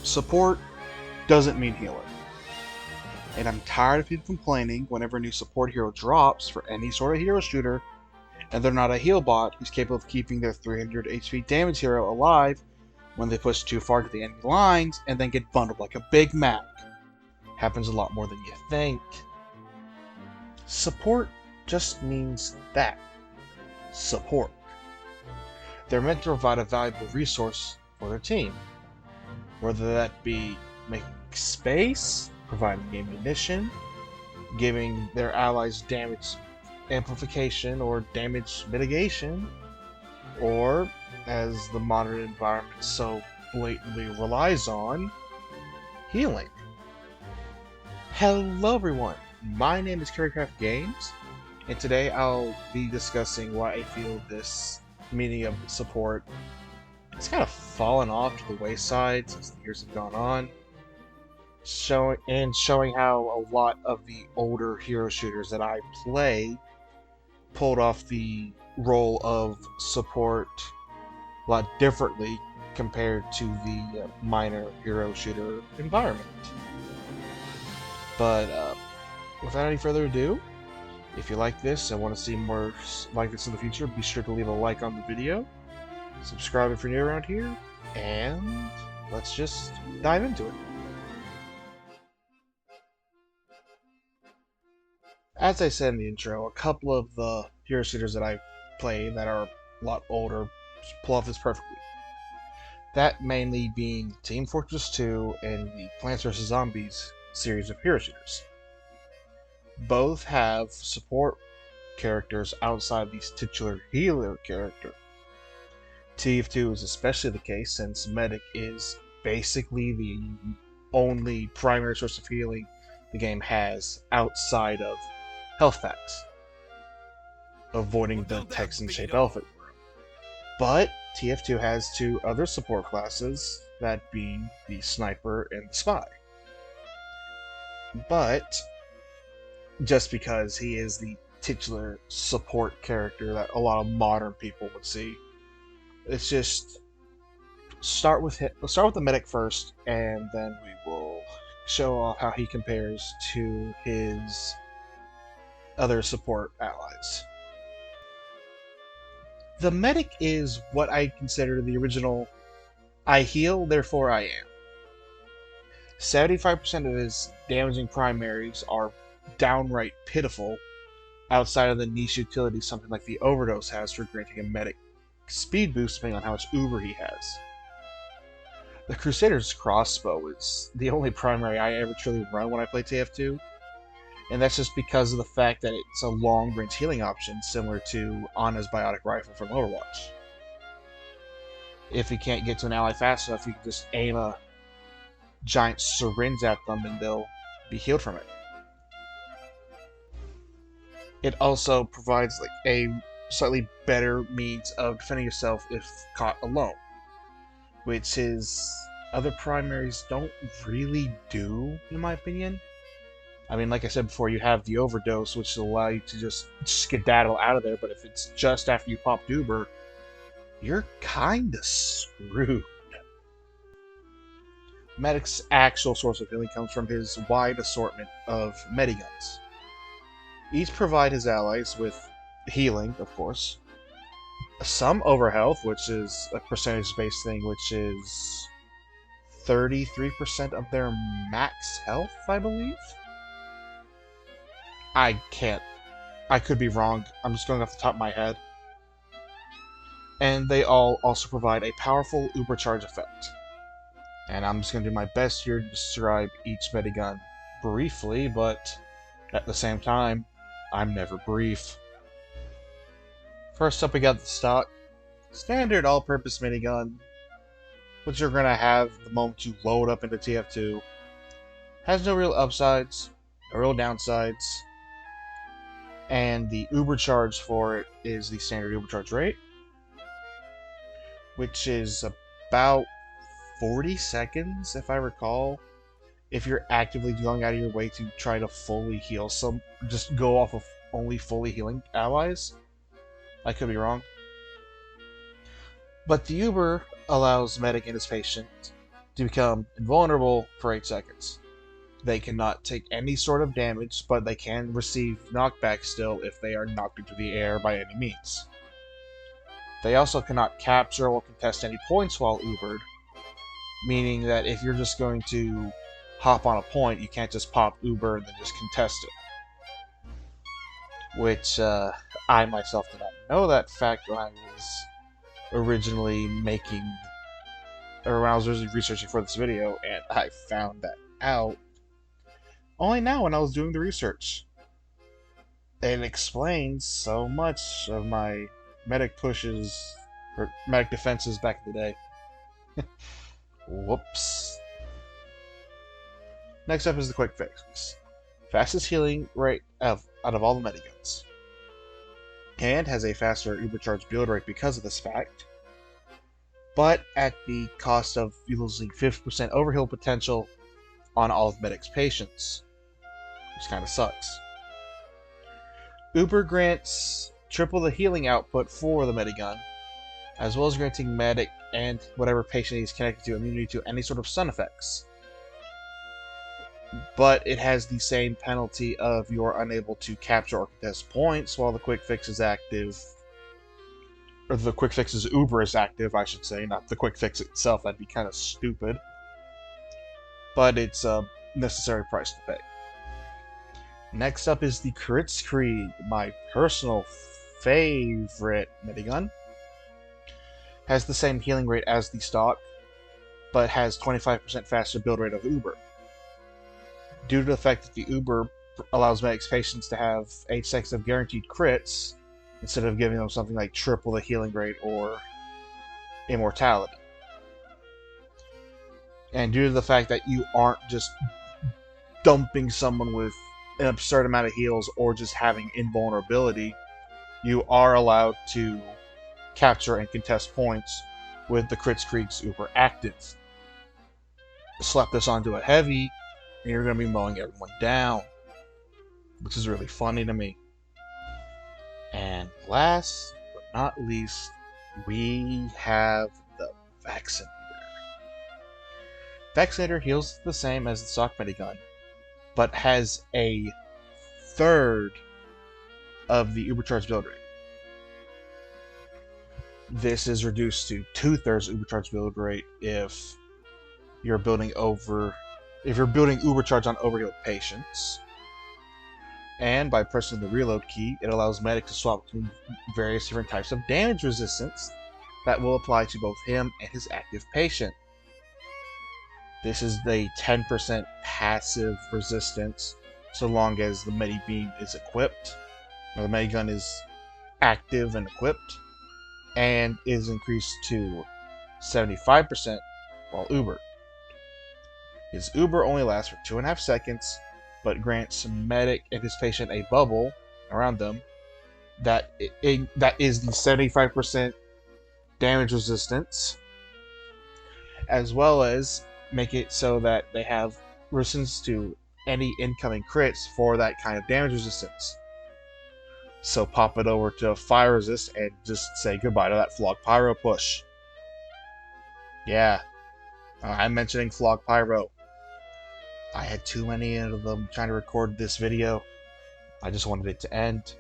Support doesn't mean healer. And I'm tired of people complaining whenever a new support hero drops for any sort of hero shooter, and they're not a heal bot who's capable of keeping their 300 HP damage hero alive when they push too far to the enemy lines and then get bundled like a Big Mac. Happens a lot more than you think. Support just means that. Support. They're meant to provide a valuable resource for their team. Whether that be making space, providing ammunition, giving their allies damage amplification or damage mitigation, or, as the modern environment so blatantly relies on, healing. Hello everyone, my name is Currycraft Games, and today I'll be discussing why I feel this meaning of support has kind of fallen off to the wayside since the years have gone on, showing how a lot of the older hero shooters that I play pulled off the role of support a lot differently compared to the minor hero shooter environment. But without any further ado, if you like this and want to see more like this in the future, be sure to leave a like on the video, subscribe if you're new around here, and let's just dive into it. As I said in the intro, a couple of the hero shooters that I play that are a lot older pull off this perfectly. That mainly being Team Fortress 2 and the Plants vs. Zombies series of hero shooters. Both have support characters outside the titular healer character. TF2 is especially the case since Medic is basically the only primary source of healing the game has outside of health packs, avoiding the Texan-shaped elephant room. But TF2 has two other support classes, that being the Sniper and the Spy. But just because he is the titular support character that a lot of modern people would see, it's just start with the Medic first, and then we will show off how he compares to his other support allies. The Medic is what I consider the original I heal, therefore I am. 75% of his damaging primaries are downright pitiful outside of the niche utility something like the Overdose has for granting a Medic speed boost depending on how much Uber he has. The Crusader's crossbow is the only primary I ever truly run when I play TF2, and that's just because of the fact that it's a long-range healing option similar to Ana's biotic rifle from Overwatch. If you can't get to an ally fast enough, you can just aim a giant syringe at them and they'll be healed from it. It also provides like a slightly better means of defending yourself if caught alone, which his other primaries don't really do, in my opinion. I mean, like I said before, you have the Overdose, which will allow you to just skedaddle out of there, but if it's just after you pop Uber, you're kinda screwed. Medic's actual source of healing comes from his wide assortment of mediguns. Each provide his allies with healing, of course, some overhealth, which is a percentage-based thing, which is 33% of their max health, I believe? I could be wrong. I'm just going off the top of my head. And they all also provide a powerful Ubercharge effect. And I'm just going to do my best here to describe each medigun briefly, but at the same time, I'm never brief. First up, we got the stock standard all-purpose minigun, which you're going to have the moment you load up into TF2. Has no real upsides, no real downsides. And the Ubercharge for it is the standard Ubercharge rate, which is about 40 seconds, if I recall, if you're actively going out of your way to try to fully heal just go off of only fully healing allies. I could be wrong. But the Uber allows Medic and his patient to become invulnerable for 8 seconds. They cannot take any sort of damage, but they can receive knockback still if they are knocked into the air by any means. They also cannot capture or contest any points while Ubered, meaning that if you're just going to hop on a point, you can't just pop Uber and then just contest it. Which, I myself did not know that fact when I was originally researching for this video, and I found that out only now when I was doing the research. It explains so much of my medic pushes, or medic defenses back in the day. Whoops. Next up is the quick fix. Fastest healing rate out of all the mediguns. And has a faster Ubercharge build rate because of this fact, but at the cost of losing 50% overheal potential on all of medic's patients, which kind of sucks. Uber grants triple the healing output for the medigun, as well as granting medic and whatever patient he's connected to immunity to any sort of stun effects. But it has the same penalty of you are unable to capture or contest points while the quick fix is active. Or the quick fix's Uber is active, I should say, not the quick fix itself. That'd be kind of stupid. But it's a necessary price to pay. Next up is the Kritzkrieg, my personal favorite minigun. Has the same healing rate as the stock, but has 25% faster build rate of Uber. Due to the fact that the Uber allows medics patients to have 8 seconds of guaranteed crits, instead of giving them something like triple the healing rate or Immortality. And due to the fact that you aren't just dumping someone with an absurd amount of heals or just having invulnerability, you are allowed to capture and contest points with the Kritzkrieg's Uber active. Slap this onto a heavy, and you're going to be mowing everyone down, which is really funny to me. And last but not least, we have the Vaccinator. Vaccinator heals the same as the stock minigun, but has a third of the Ubercharge build rate. This is reduced to 2/3 Ubercharge build rate if you're building Ubercharge on overhealed patients. And by pressing the reload key, it allows medic to swap between various different types of damage resistance that will apply to both him and his active patient. This is the 10% passive resistance so long as the Medi-Beam is equipped, or the Medigun is active and equipped, and is increased to 75% while Uber. His Uber only lasts for 2.5 seconds, but grants medic and his patient a bubble around them that is the 75% damage resistance, as well as make it so that they have resistance to any incoming crits for that kind of damage resistance. So pop it over to fire resist and just say goodbye to that Flog Pyro push. Yeah, I'm mentioning Flog Pyro. I had too many of them trying to record this video. I just wanted it to end.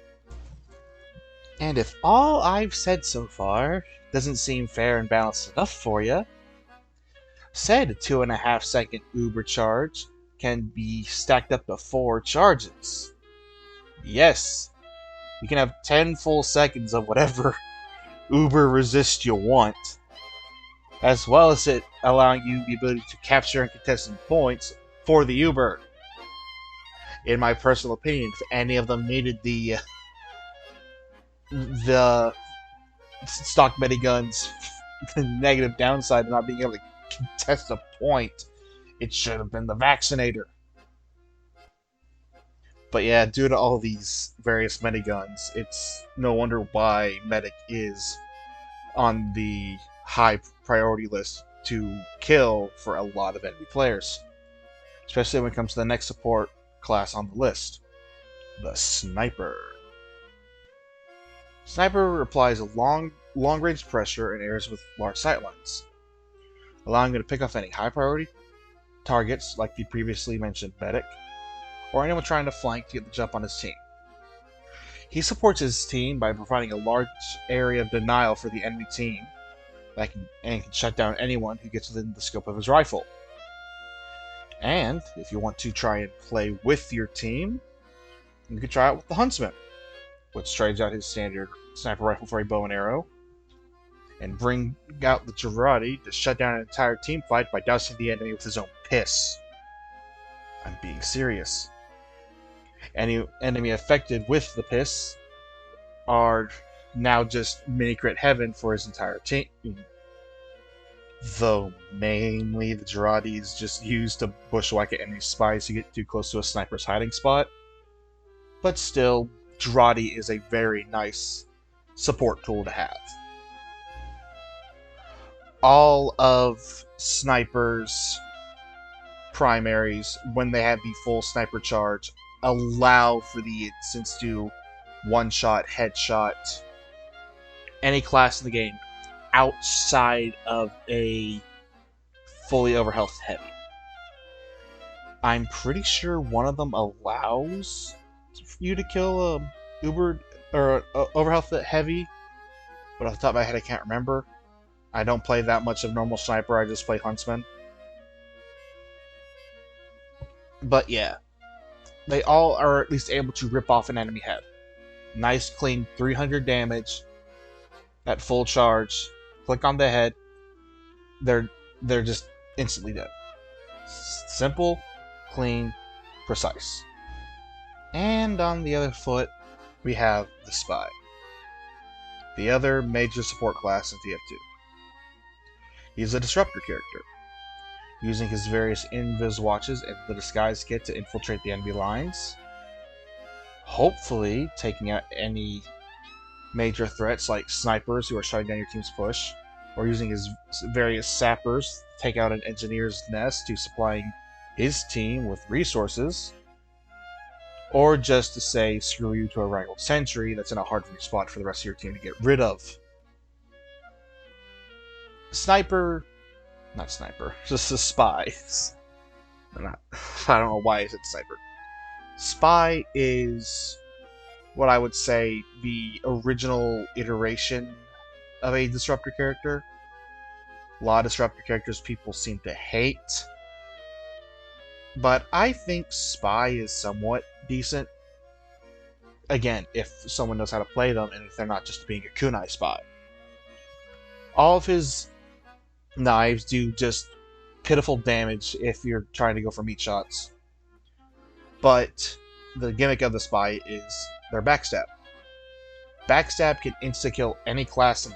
And if all I've said so far doesn't seem fair and balanced enough for you, said 2.5 second Uber charge can be stacked up to 4 charges. Yes, you can have 10 full seconds of whatever Uber resist you want, as well as it allowing you the ability to capture and contest points for the Uber. In my personal opinion, if any of them needed the stock Mediguns negative downside of not being able to contest a point, it should have been the Vaccinator. But yeah, due to all these various Mediguns, it's no wonder why Medic is on the high priority list to kill for a lot of enemy players. Especially when it comes to the next support class on the list, the Sniper. Sniper applies a long-range pressure in areas with large sightlines. allowing him to pick off any high priority targets like the previously mentioned medic, or anyone trying to flank to get the jump on his team. He supports his team by providing a large area of denial for the enemy team and can shut down anyone who gets within the scope of his rifle. And if you want to try and play with your team, you can try it with the Huntsman, which trades out his standard sniper rifle for a bow and arrow, and bring out the Girardi to shut down an entire team fight by dousing the enemy with his own piss. I'm being serious. Any enemy affected with the piss are now just mini-crit heaven for his entire team. Though mainly the Girardi is just used to bushwhack at enemy spies who get too close to a sniper's hiding spot. But still, Girardi is a very nice support tool to have. All of Sniper's primaries, when they have the full sniper charge, allow for the instance to one-shot, headshot any class in the game outside of a fully overhealth heavy. I'm pretty sure one of them allows you to kill a overhealth heavy, but off the top of my head I can't remember. I don't play that much of normal sniper, I just play Huntsman. But yeah, they all are at least able to rip off an enemy head. Nice clean 300 damage at full charge. Click on the head, they're just instantly dead. Simple, clean, precise. And on the other foot, we have the Spy, the other major support class in TF2. He's a disruptor character, using his various invis watches and the disguise kit to infiltrate the enemy lines, hopefully taking out any major threats like snipers who are shutting down your team's push, or using his various sappers to take out an engineer's nest to supplying his team with resources, or just to say screw you to a wrangled sentry that's in a hard-to-reach spot for the rest of your team to get rid of. Just a Spy. I don't know why I said Sniper. Spy is what I would say the original iteration of a disruptor character. A lot of disruptor characters people seem to hate, but I think Spy is somewhat decent. Again, if someone knows how to play them and if they're not just being a kunai spy. All of his knives do just pitiful damage if you're trying to go for meat shots. But the gimmick of the Spy is their backstab. Backstab can insta-kill any class in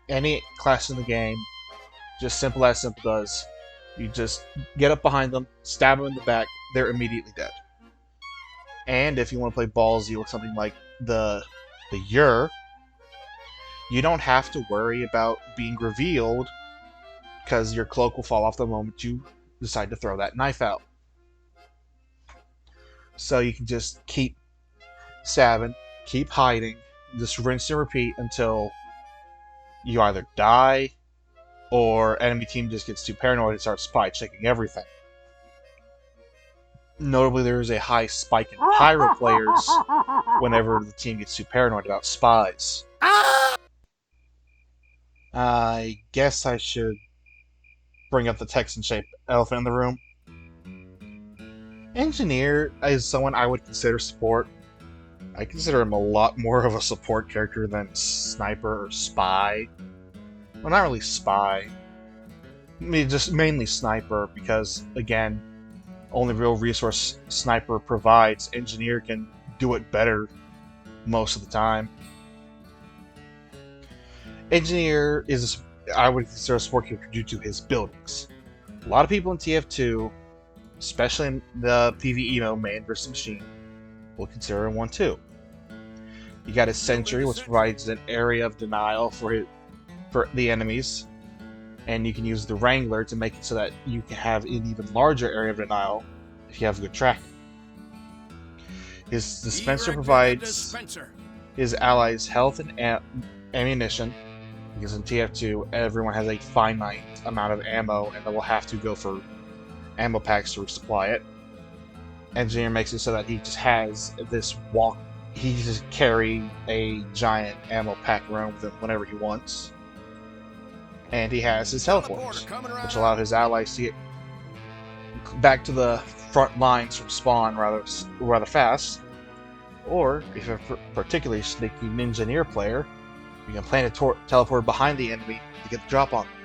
the game. Just simple as simple does. You just get up behind them, stab them in the back, they're immediately dead. And if you want to play ballsy with something like the Ur, you don't have to worry about being revealed because your cloak will fall off the moment you decide to throw that knife out. So you can just keep stabbing, keep hiding, just rinse and repeat until you either die or enemy team just gets too paranoid and starts spy checking everything. Notably, there is a high spike in pyro players whenever the team gets too paranoid about spies. I guess I should bring up the Texan-shaped elephant in the room. Engineer is someone I would consider support. I consider him a lot more of a support character than Sniper or Spy. Well, not really Spy. I mean, just mainly Sniper, because, again, only real resource Sniper provides. Engineer can do it better most of the time. Engineer is, I would consider a support character due to his buildings. A lot of people in TF2, especially in the PvE mode, man versus machine, will consider him one too. You got his Sentry, which provides an area of denial for the enemies, and you can use the Wrangler to make it so that you can have an even larger area of denial if you have good tracking. His Dispenser provides his allies health and ammunition, because in TF2 everyone has a finite amount of ammo and they will have to go for ammo packs to resupply it. Engineer makes it so that he just has this walk. He can just carry a giant ammo pack around with him whenever he wants. And he has his teleports, which allow his allies to get back to the front lines from spawn rather fast. Or, if you're a particularly sneaky Ninja player, you can plant a teleport behind the enemy to get the drop on them.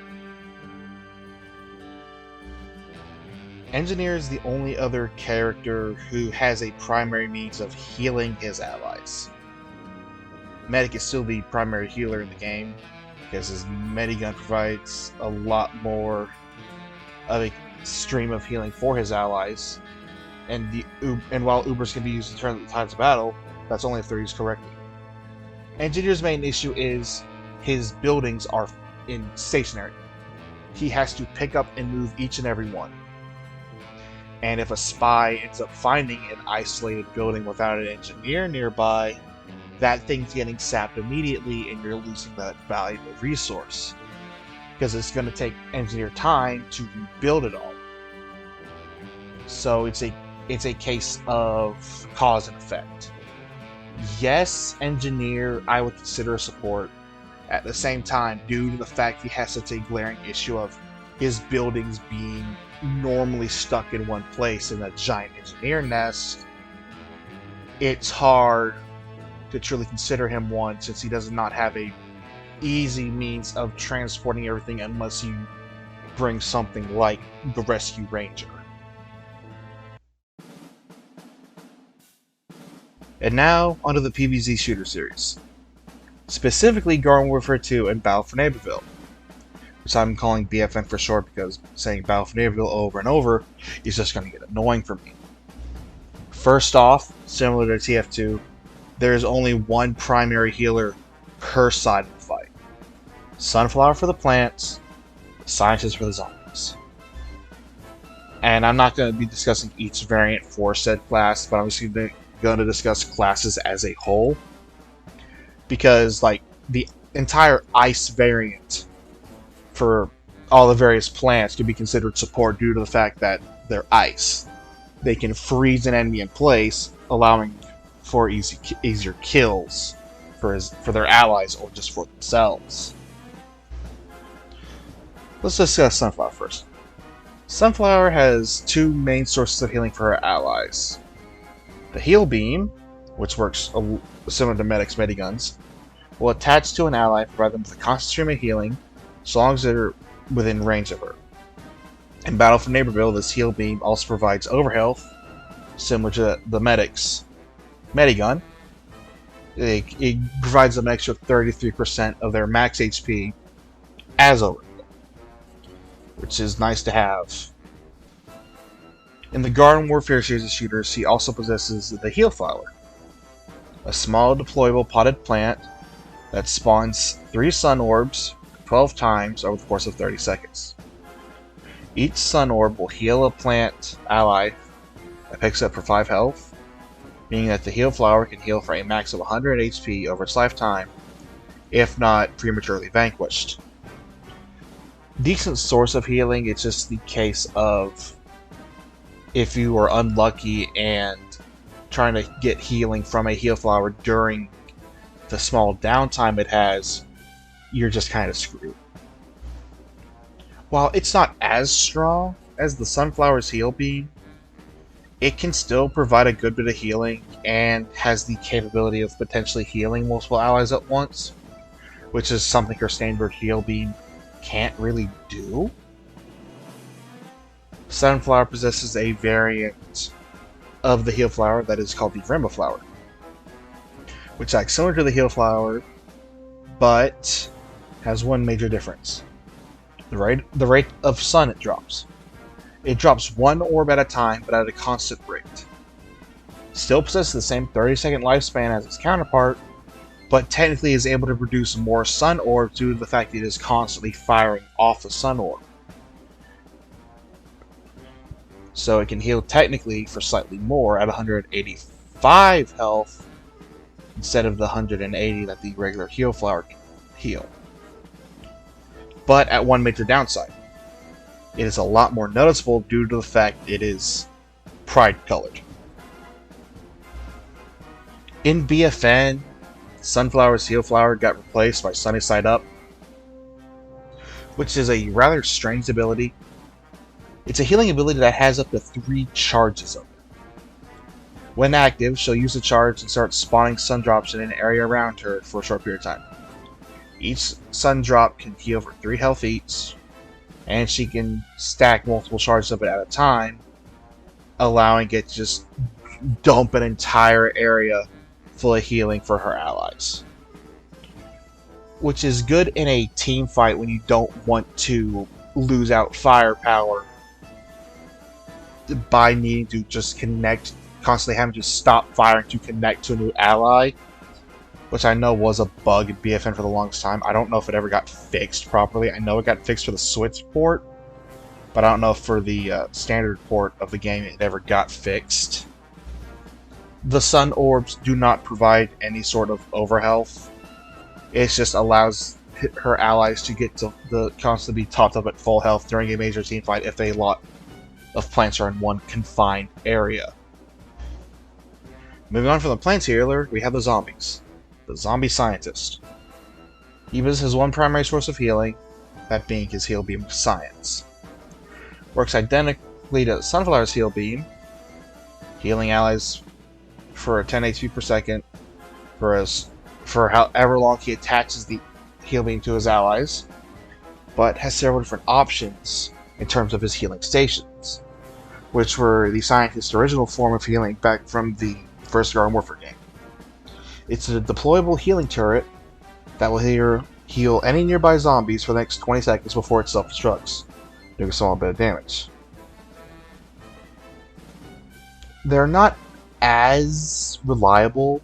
Engineer is the only other character who has a primary means of healing his allies. Medic is still the primary healer in the game, because his Medigun provides a lot more of a stream of healing for his allies, and while Ubers can be used to turn the tides of battle, that's only if they're used correctly. Engineer's main issue is his buildings are stationary. He has to pick up and move each and every one. And if a spy ends up finding an isolated building without an engineer nearby, that thing's getting sapped immediately and you're losing that valuable resource. Because it's going to take engineer time to rebuild it all. So it's a case of cause and effect. Yes, engineer I would consider a support. At the same time, due to the fact he has such a glaring issue of his buildings being normally stuck in one place in a giant engineer nest, it's hard to truly consider him one, since he does not have a easy means of transporting everything unless you bring something like the Rescue Ranger. And now, onto the PvZ shooter series. Specifically Garden Warfare 2 and Battle for Neighborville, which I'm calling BFN for short because saying Battle for Neighborville over and over is just going to get annoying for me. First off, similar to TF2, there is only one primary healer per side of the fight. Sunflower for the plants, Scientist for the zombies. And I'm not going to be discussing each variant for said class, but I'm just going to discuss classes as a whole. Because, like, the entire ice variant for all the various plants could be considered support due to the fact that they're ice. They can freeze an enemy in place, allowing for easier kills for their allies or just for themselves. Let's discuss Sunflower first. Sunflower has two main sources of healing for her allies. The Heal Beam, which works similar to Medic's Mediguns, will attach to an ally and provide them with a constant stream of healing, so long as they're within range of her. In Battle for Neighborville, this Heal Beam also provides overhealth, similar to the Medic's Medigun. It provides them an extra 33% of their max HP as overheal, which is nice to have. In the Garden Warfare series of shooters, he also possesses the Heal Flower, a small deployable potted plant that spawns 3 sun orbs 12 times over the course of 30 seconds. Each sun orb will heal a plant ally that picks up for 5 health, meaning that the Heal Flower can heal for a max of 100 HP over its lifetime, if not prematurely vanquished. Decent source of healing, it's just the case of if you are unlucky and trying to get healing from a Heal Flower during the small downtime it has, you're just kind of screwed. While it's not as strong as the Sunflower's Heal Beam, it can still provide a good bit of healing and has the capability of potentially healing multiple allies at once, which is something her standard Heal Beam can't really do. Sunflower possesses a variant of the Heal Flower that is called the Rainbow Flower, which acts similar to the Heal Flower, but has one major difference. The rate of sun it drops. It drops 1 orb at a time, but at a constant rate. Still possesses the same 30-second lifespan as its counterpart, but technically is able to produce more sun orbs due to the fact that it is constantly firing off the sun orb. So it can heal technically for slightly more at 185 health instead of the 180 that the regular Heal Flower can heal. but at one major downside. It is a lot more noticeable due to the fact it is pride colored. In BFN, Sunflower's Heal Flower got replaced by Sunny Side Up, which is a rather strange ability. It's a healing ability that has up to 3 charges of it. When active, she'll use the charge and start spawning sun drops in an area around her for a short period of time. Each sun drop can heal for 3 health each, and she can stack multiple charges of it at a time, allowing it to just dump an entire area full of healing for her allies. Which is good in a team fight when you don't want to lose out firepower by needing to just connect, constantly having to stop firing to connect to a new ally, which I know was a bug in BFN for the longest time. I don't know if it ever got fixed properly. I know it got fixed for the Switch port, but I don't know if for the standard port of the game it ever got fixed. The Sun Orbs do not provide any sort of overhealth. It just allows her allies to get to constantly be topped up at full health during a major team fight if a lot of plants are in one confined area. Moving on from the plant healer, we have the zombies. The zombie scientist. He uses his one primary source of healing, that being his heal beam of science. Works identically to Sunflower's heal beam, healing allies for a 10 HP per second for however long he attaches the heal beam to his allies, but has several different options in terms of his healing stations, which were the scientist's original form of healing back from the first Garden Warfare game. It's a deployable healing turret that will heal any nearby zombies for the next 20 seconds before it self-destructs, doing a small bit of damage. They're not as reliable,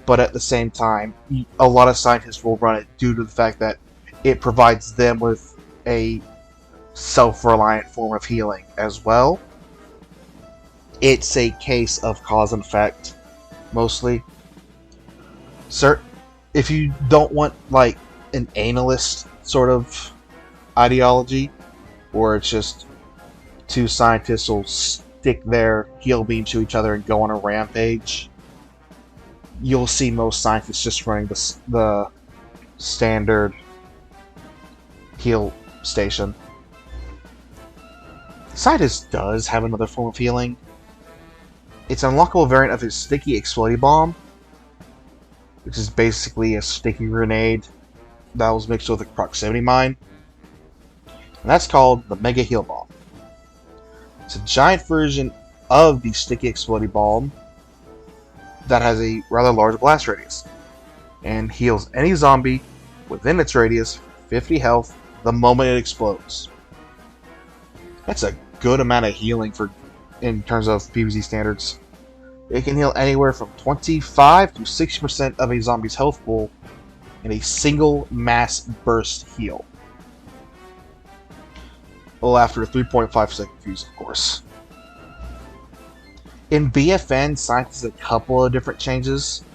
but at the same time, a lot of scientists will run it due to the fact that it provides them with a self-reliant form of healing as well. It's a case of cause and effect, mostly. If you don't want, like, an analist sort of ideology, where it's just 2 scientists will stick their heal beam to each other and go on a rampage, you'll see most scientists just running the standard heal station. Scientist does have another form of healing. It's an unlockable variant of his sticky explodey bomb, which is basically a sticky grenade that was mixed with a proximity mine. And that's called the Mega Heal Bomb. It's a giant version of the sticky explodey bomb that has a rather large blast radius, and heals any zombie within its radius 50 health the moment it explodes. That's a good amount of healing in terms of PvZ standards. It can heal anywhere from 25 to 60% of a zombie's health pool in a single mass burst heal. Well, after a 3.5 second fuse, of course. In BFN, Scientist has a couple of different changes.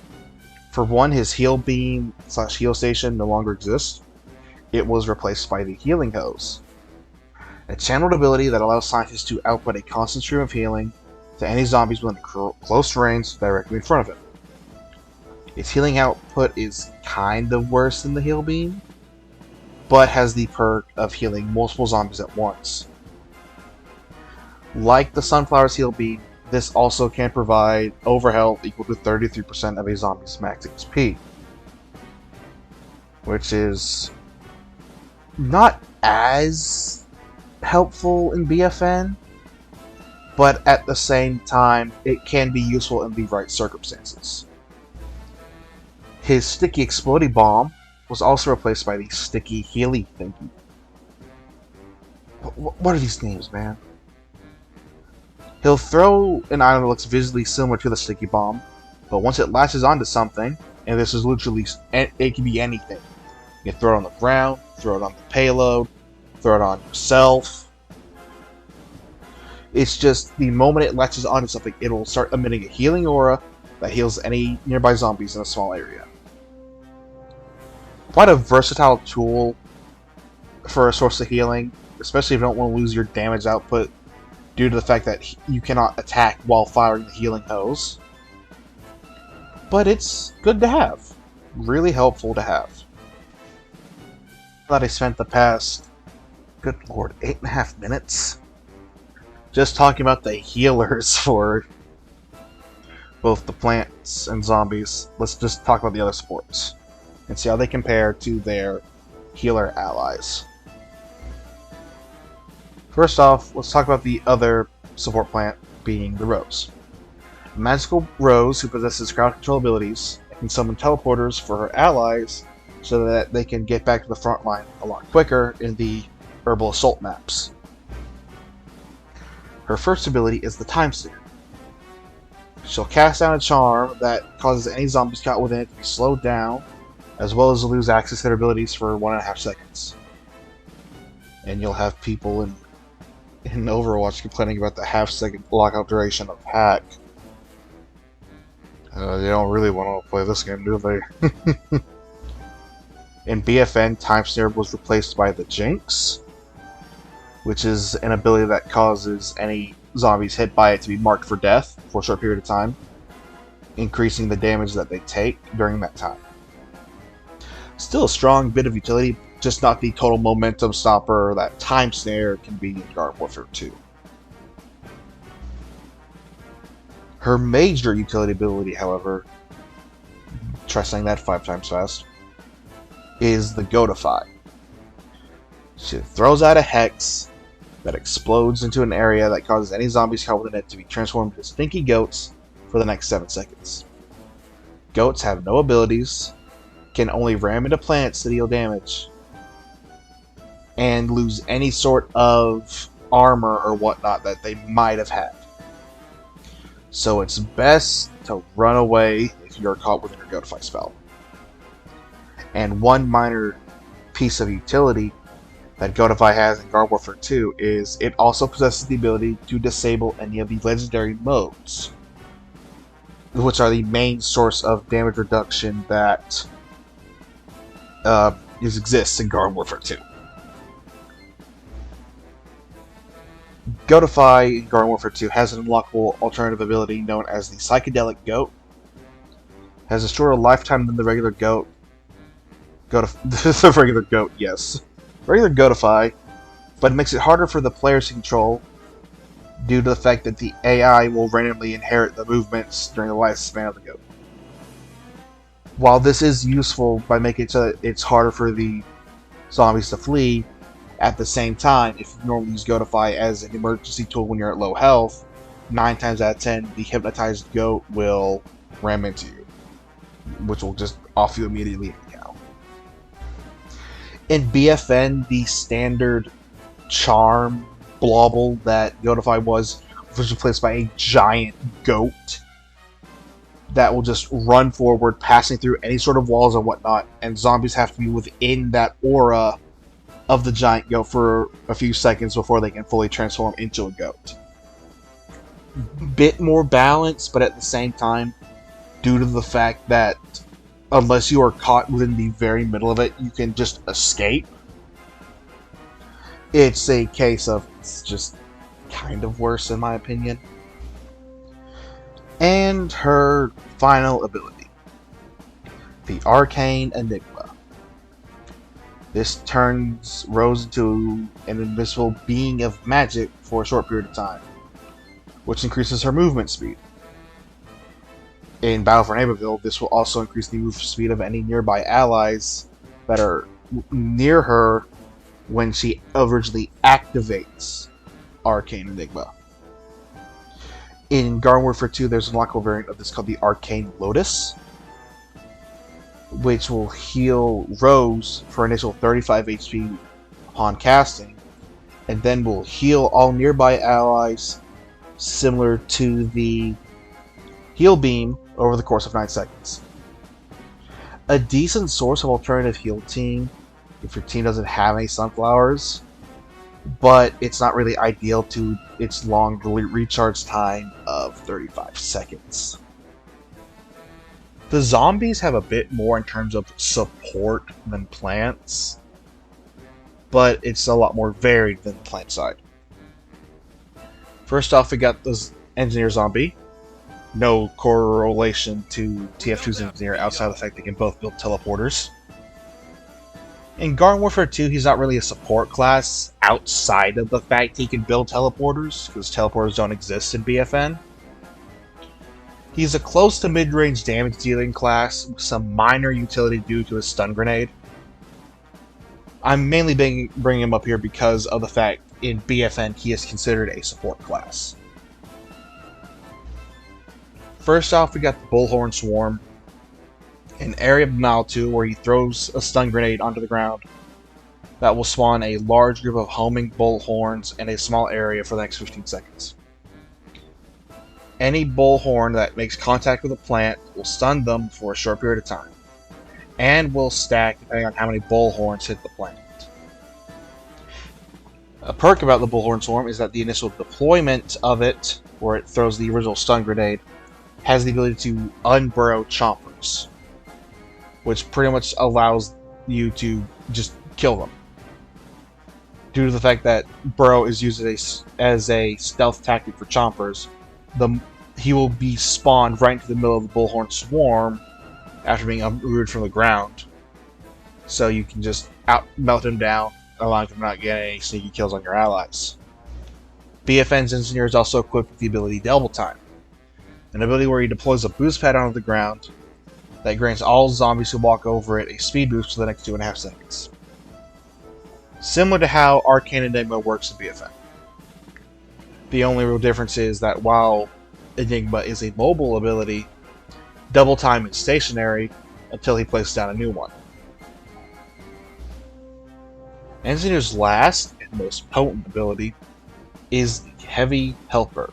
For one, his heal beam / heal station no longer exists. It was replaced by the healing hose, a channeled ability that allows Scientists to output a constant stream of healing to any zombies within close range directly in front of him. Its healing output is kind of worse than the heal beam, but has the perk of healing multiple zombies at once. Like the Sunflower's heal beam, this also can provide overhealth equal to 33% of a zombie's max XP, which is not as helpful in BFN, but at the same time, it can be useful in the right circumstances. His sticky explodey bomb was also replaced by the sticky healy thingy. What are these names, man? He'll throw an item that looks visually similar to the sticky bomb, but once it latches onto something, and this is literally, it can be anything. You can throw it on the ground, throw it on the payload, throw it on yourself. It's just the moment it latches onto something, it will start emitting a healing aura that heals any nearby zombies in a small area. Quite a versatile tool for a source of healing, especially if you don't want to lose your damage output due to the fact that you cannot attack while firing the healing hose. But it's good to have. Really helpful to have. That I spent the past, good lord, 8.5 minutes just talking about the healers for both the plants and zombies. Let's just talk about the other supports and see how they compare to their healer allies. First off, let's talk about the other support plant, being the Rose. A magical Rose who possesses crowd control abilities and can summon teleporters for her allies so that they can get back to the front line a lot quicker in the Herbal Assault maps. Her first ability is the Time Sticker. She'll cast down a charm that causes any zombies caught within it to be slowed down, as well as lose access to their abilities for 1.5 seconds. And you'll have people in Overwatch complaining about the half-second lockout duration of Hack. They don't really want to play this game, do they? In BFN, Time Snare was replaced by the Jinx, which is an ability that causes any zombies hit by it to be marked for death for a short period of time, increasing the damage that they take during that time. Still a strong bit of utility, just not the total momentum stopper that Time Snare can be in Garden Warfare 2. Her major utility ability, however, try saying that 5 times fast, is the Goatify. She throws out a hex that explodes into an area that causes any zombies caught within it to be transformed into stinky goats for the next 7 seconds. Goats have no abilities, can only ram into plants to deal damage, and lose any sort of armor or whatnot that they might have had. So it's best to run away if you're caught within your Goatify spell. And one minor piece of utility that Goatify has in Garden Warfare 2 is it also possesses the ability to disable any of the legendary modes, which are the main source of damage reduction that exists in Garden Warfare 2. Goatify in Garden Warfare 2 has an unlockable alternative ability known as the Psychedelic Goat. Has a shorter lifetime than the regular goat. The regular goat, yes. Regular Goatify, but it makes it harder for the players to control due to the fact that the AI will randomly inherit the movements during the lifespan of the goat. While this is useful by making it so that it's harder for the zombies to flee, at the same time, if you normally use Goatify as an emergency tool when you're at low health, 9 times out of 10, the hypnotized goat will ram into you, which will just off you immediately anyhow. In BFN, the standard charm blobble that Goatify was replaced by a giant goat that will just run forward, passing through any sort of walls and whatnot, and zombies have to be within that aura of the giant goat for a few seconds before they can fully transform into a goat. Bit more balance, but at the same time, due to the fact that unless you are caught within the very middle of it, you can just escape. It's a case of it's just kind of worse in my opinion. And her final ability, the Arcane Enigma. This turns Rose into an invisible being of magic for a short period of time, which increases her movement speed. In Battle for Neighborville, this will also increase the move speed of any nearby allies that are near her when she originally activates Arcane Enigma. In Garden Warfare 2, there's an unlockable variant of this called the Arcane Lotus, which will heal Rose for initial 35 HP upon casting, and then will heal all nearby allies similar to the Heal Beam over the course of 9 seconds. A decent source of alternative heal team if your team doesn't have any sunflowers, but it's not really ideal to its long recharge time of 35 seconds. The zombies have a bit more in terms of support than plants, but it's a lot more varied than the plant side. First off, we got this Engineer Zombie. No correlation to TF2's Engineer outside of the fact they can both build teleporters. In Garden Warfare 2, he's not really a support class outside of the fact he can build teleporters, because teleporters don't exist in BFN. He's a close to mid-range damage dealing class with some minor utility due to his stun grenade. I'm mainly bringing him up here because of the fact in BFN he is considered a support class. First off, we got the Bullhorn Swarm, an area of Mile 2 where he throws a stun grenade onto the ground that will spawn a large group of homing bullhorns in a small area for the next 15 seconds. Any bullhorn that makes contact with a plant will stun them for a short period of time, and will stack depending on how many bullhorns hit the plant. A perk about the Bullhorn Swarm is that the initial deployment of it, where it throws the original stun grenade, has the ability to unburrow chompers, which pretty much allows you to just kill them. Due to the fact that burrow is used as a stealth tactic for chompers, he will be spawned right into the middle of the Bullhorn Swarm after being uprooted from the ground. So you can just melt him down, allowing him to not get any sneaky kills on your allies. BFN's Engineer is also equipped with the ability Double Time, an ability where he deploys a boost pad onto the ground that grants all zombies who walk over it a speed boost for the next 2.5 seconds. Similar to how Arcane Enigma works in BFN. The only real difference is that while Enigma is a mobile ability, Double Time is stationary until he places down a new one. Engineer's last and most potent ability is the Heavy Helper.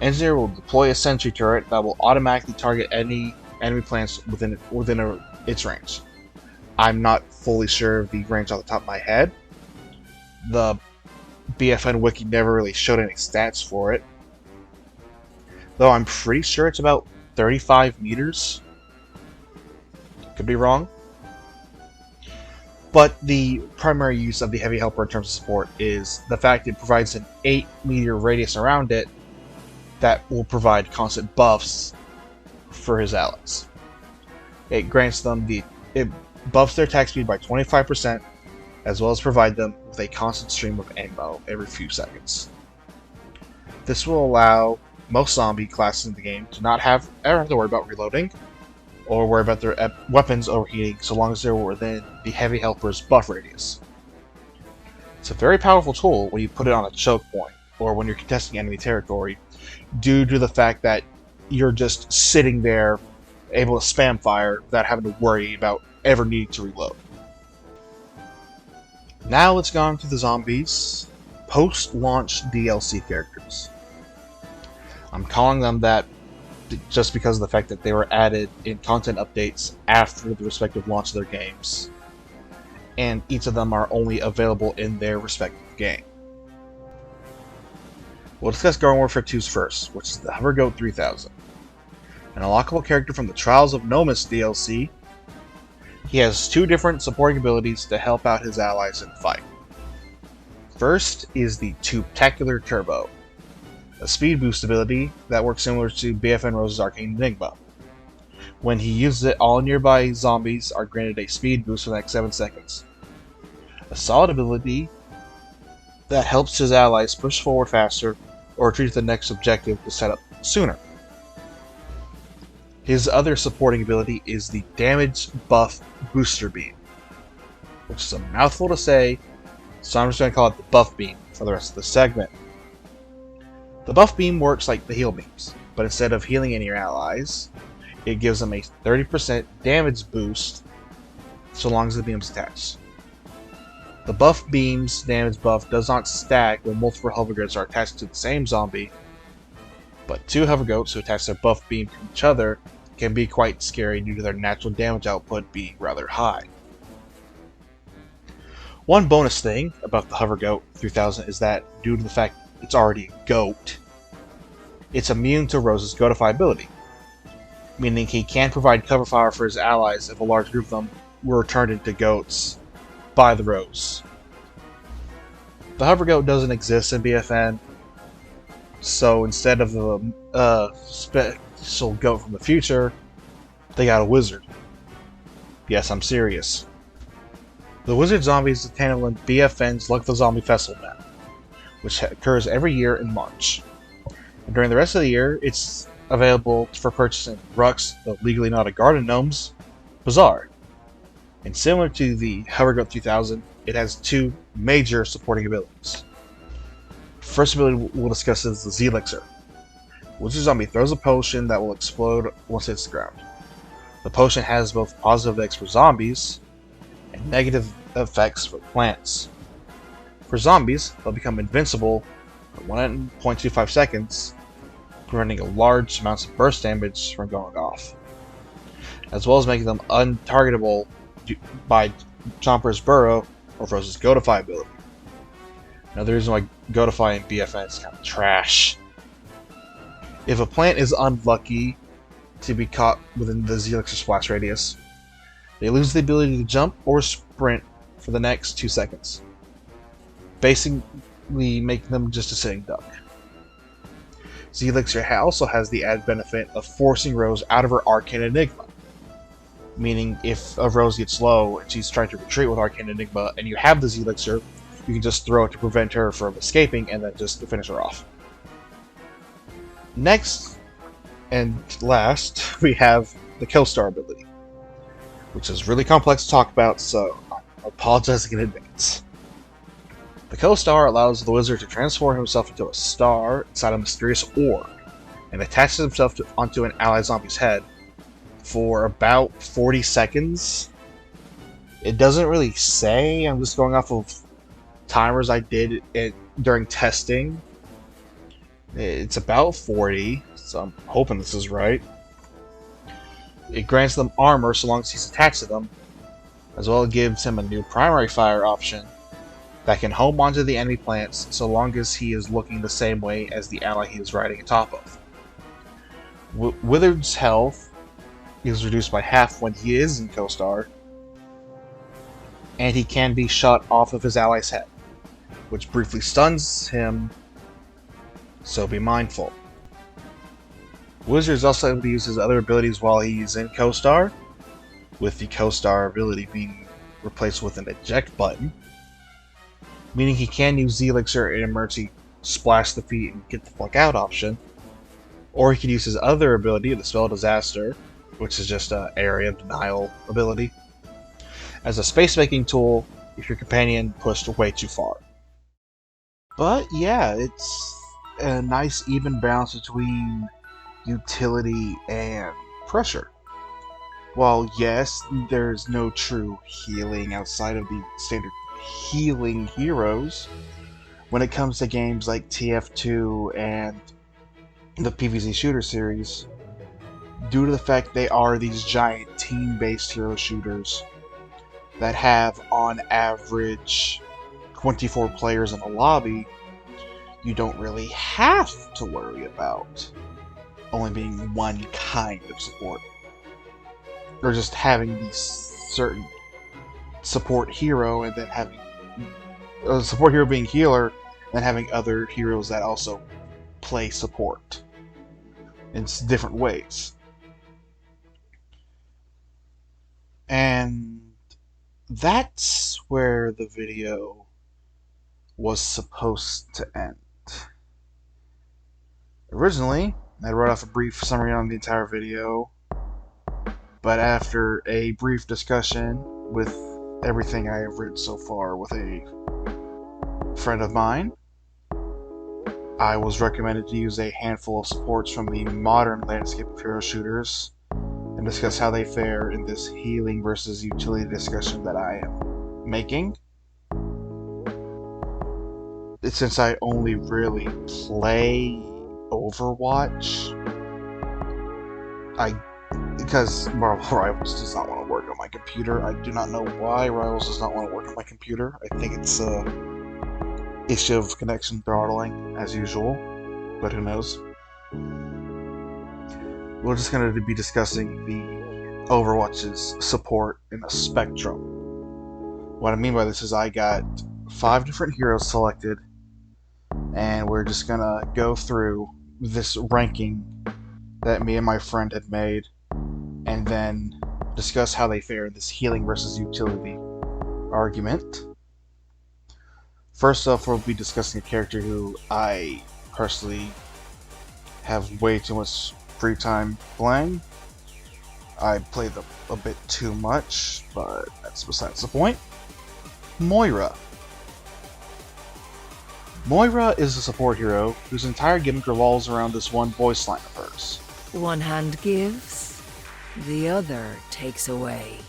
Engineer will deploy a sentry turret that will automatically target any enemy plants within its range. I'm not fully sure of the range off the top of my head. The BFN wiki never really showed any stats for it, though I'm pretty sure it's about 35 meters. Could be wrong. But the primary use of the Heavy Helper in terms of support is the fact it provides an 8-meter radius around it that will provide constant buffs for his allies. It grants them it buffs their attack speed by 25%, as well as provide them with a constant stream of ammo every few seconds. This will allow most zombie classes in the game to not ever have to worry about reloading, or worry about their weapons overheating so long as they're within the Heavy Helper's buff radius. It's a very powerful tool when you put it on a choke point, or when you're contesting enemy territory, due to the fact that you're just sitting there able to spam fire without having to worry about ever needing to reload. Now let's go on to the zombies post-launch DLC characters. I'm calling them that just because of the fact that they were added in content updates after the respective launch of their games, and each of them are only available in their respective game. We'll discuss Garden Warfare 2's first, which is the Hovergoat 3000. An unlockable character from the Trials of Nomus DLC, he has 2 different supporting abilities to help out his allies in the fight. First is the Tubetacular Turbo, a speed boost ability that works similar to BFN Rose's Arcane Enigma. When he uses it, all nearby zombies are granted a speed boost for the next 7 seconds. A solid ability that helps his allies push forward faster or retreat to the next objective to set up sooner. His other supporting ability is the Damage Buff Booster Beam, which is a mouthful to say, so I'm just going to call it the Buff Beam for the rest of the segment. The Buff Beam works like the heal beams, but instead of healing any of your allies, it gives them a 30% damage boost so long as the beam is attached. The Buff Beam's damage buff does not stack when multiple hovergoats are attached to the same zombie, but 2 hovergoats who attach their buff beam to each other can be quite scary due to their natural damage output being rather high. One bonus thing about the Hovergoat 3000 is that, due to the fact it's already a goat, it's immune to Rose's Goatify ability, meaning he can provide cover fire for his allies if a large group of them were turned into goats by the Rose. The Hover Goat doesn't exist in BFN, so instead of a special goat from the future, they got a wizard. Yes, I'm serious. The wizard zombie is attainable in BFN's Luck the Zombie Festival map, which occurs every year in March. And during the rest of the year, it's available for purchase in Rux, the Legally Not a Garden Gnomes Bazaar. And similar to the Hover Goat 3000, it has two major supporting abilities. First ability we'll discuss is the Z-Elixir. Wizard Zombie throws a potion that will explode once it hits the ground. The potion has both positive effects for zombies and negative effects for plants. For zombies, they'll become invincible for 1.25 seconds, preventing large amounts of burst damage from going off, as well as making them untargetable by Chomper's Burrow or Rose's Goatify ability. Now, the reason why Goatify in BFN is kind of trash. If a plant is unlucky to be caught within the Z-Elixir splash radius, they lose the ability to jump or sprint for the next 2 seconds, basically making them just a sitting duck. Z-Elixir also has the added benefit of forcing Rose out of her Arcane Enigma, meaning if a Rose gets low and she's trying to retreat with Arcane Enigma and you have the Z-Elixir, you can just throw it to prevent her from escaping and then just finish her off. Next and last, we have the Co-Star ability, which is really complex to talk about, so I'm apologizing in advance. The Co-Star allows the wizard to transform himself into a star inside a mysterious orb, and attaches himself onto an ally zombie's head for about 40 seconds. It doesn't really say, I'm just going off of timers I did during testing. It's about 40, so I'm hoping this is right. It grants them armor so long as he's attached to them, as well as gives him a new primary fire option that can home onto the enemy plants so long as he is looking the same way as the ally he is riding on top of. Withered's health is reduced by half when he is in Co-Star, and he can be shot off of his ally's head, which briefly stuns him, so be mindful. Wizard is also able to use his other abilities while he's in Co-Star, with the Co-Star ability being replaced with an eject button, meaning he can use Z-Elixir in emergency splash the feet and get the fuck out option, or he can use his other ability, the Spell Disaster, which is just an area of denial ability, as a space-making tool if your companion pushed way too far. But yeah, it's a nice even balance between utility and pressure. While yes, there's no true healing outside of the standard healing heroes, when it comes to games like TF2 and the PvZ shooter series, due to the fact they are these giant team-based hero shooters that have on average 24 players in a lobby, you don't really have to worry about only being one kind of support, or just having these certain support hero and then having a support hero being healer and having other heroes that also play support in different ways. And that's where the video was supposed to end. Originally, I wrote off a brief summary on the entire video, but after a brief discussion with everything I have written so far with a friend of mine, I was recommended to use a handful of supports from the modern landscape of hero shooters and discuss how they fare in this healing versus utility discussion that I am making. Since I only really play Overwatch, because Marvel Rivals does not want to work on my computer. I do not know why Rivals does not want to work on my computer. I think it's a issue of connection throttling, as usual, but who knows. We're just going to be discussing the Overwatch's support in a spectrum What I mean by this is I got 5 different heroes selected, and we're just gonna go through this ranking that me and my friend had made, and then discuss how they fare in this healing versus utility argument. First off, we'll be discussing a character who I personally have way too much free time playing. I play them a bit too much, but that's besides the point. Moira. Moira is a support hero whose entire gimmick revolves around this one voice line of hers. One hand gives, the other takes away.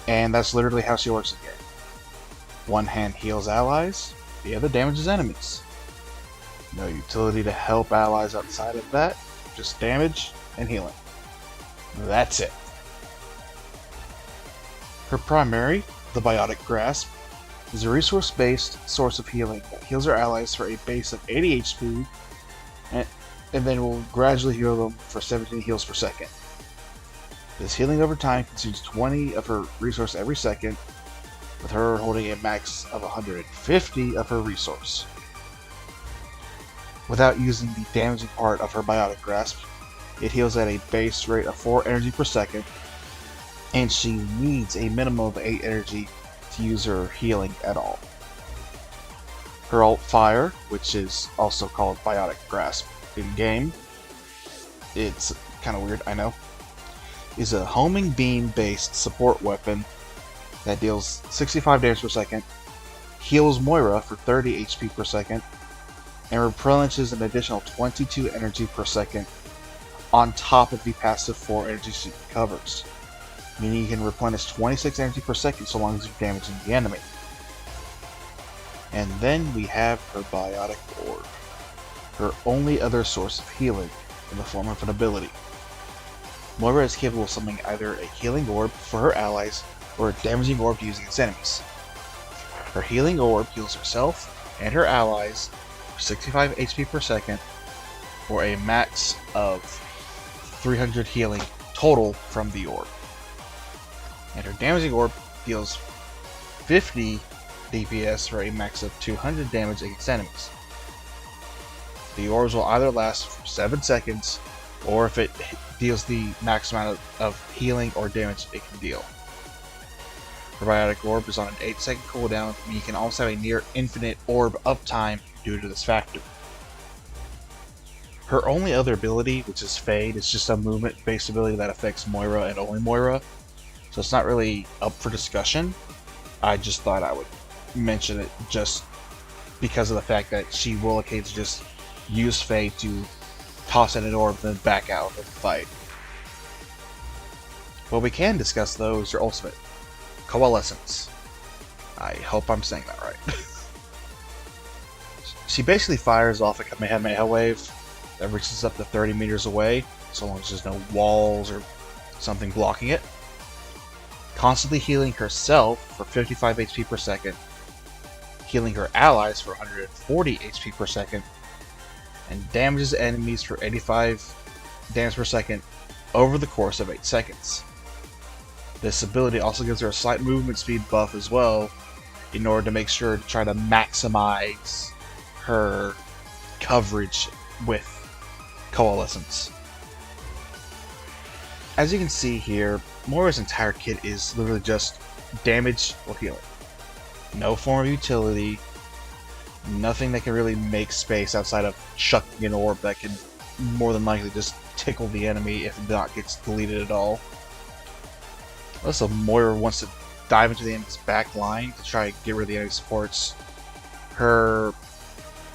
And that's literally how she works again. One hand heals allies, the other damages enemies. No utility to help allies outside of that, just damage and healing. That's it. Her primary, the Biotic Grasp, is a resource-based source of healing that heals her allies for a base of 80 HP, and then will gradually heal them for 17 heals per second. This healing over time consumes 20 of her resource every second, with her holding a max of 150 of her resource. Without using the damaging part of her Biotic Grasp, it heals at a base rate of 4 energy per second, and she needs a minimum of 8 energy to use her healing at all. Her alt Fire, which is also called Biotic Grasp in-game, it's kind of weird, I know, is a homing beam based support weapon that deals 65 damage per second, heals Moira for 30 HP per second, and replenishes an additional 22 energy per second on top of the passive 4 energy she covers, meaning you can replenish 26 energy per second so long as you're damaging the enemy. And then we have her Biotic Orb, her only other source of healing in the form of an ability. Moira is capable of summoning either a healing orb for her allies or a damaging orb to use against enemies. Her healing orb heals herself and her allies for 65 HP per second, or a max of 300 healing total from the orb. And her damaging orb deals 50 DPS for a max of 200 damage against enemies. The orbs will either last for 7 seconds, or if it deals the max amount of healing or damage it can deal. Her Biotic Orb is on an 8-second cooldown, and you can also have a near infinite orb uptime due to this factor. Her only other ability, which is Fade, is just a movement-based ability that affects Moira and only Moira, so it's not really up for discussion. I just thought I would mention it just because of the fact that she will occasionally just use Fade to toss in an orb and then back out of the fight. What we can discuss though is her ultimate, Coalescence. I hope I'm saying that right. She basically fires off a Kamehameha wave that reaches up to 30 meters away, so long as there's no walls or something blocking it, constantly healing herself for 55 HP per second, healing her allies for 140 HP per second, and damages enemies for 85 damage per second over the course of 8 seconds. This ability also gives her a slight movement speed buff as well, in order to make sure to try to maximize her coverage with Coalescence. As you can see here, Moira's entire kit is literally just damage or healing. No form of utility, nothing that can really make space outside of chucking an orb that can more than likely just tickle the enemy if it not gets deleted at all. Unless if Moira wants to dive into the enemy's back line to try to get rid of the enemy supports, her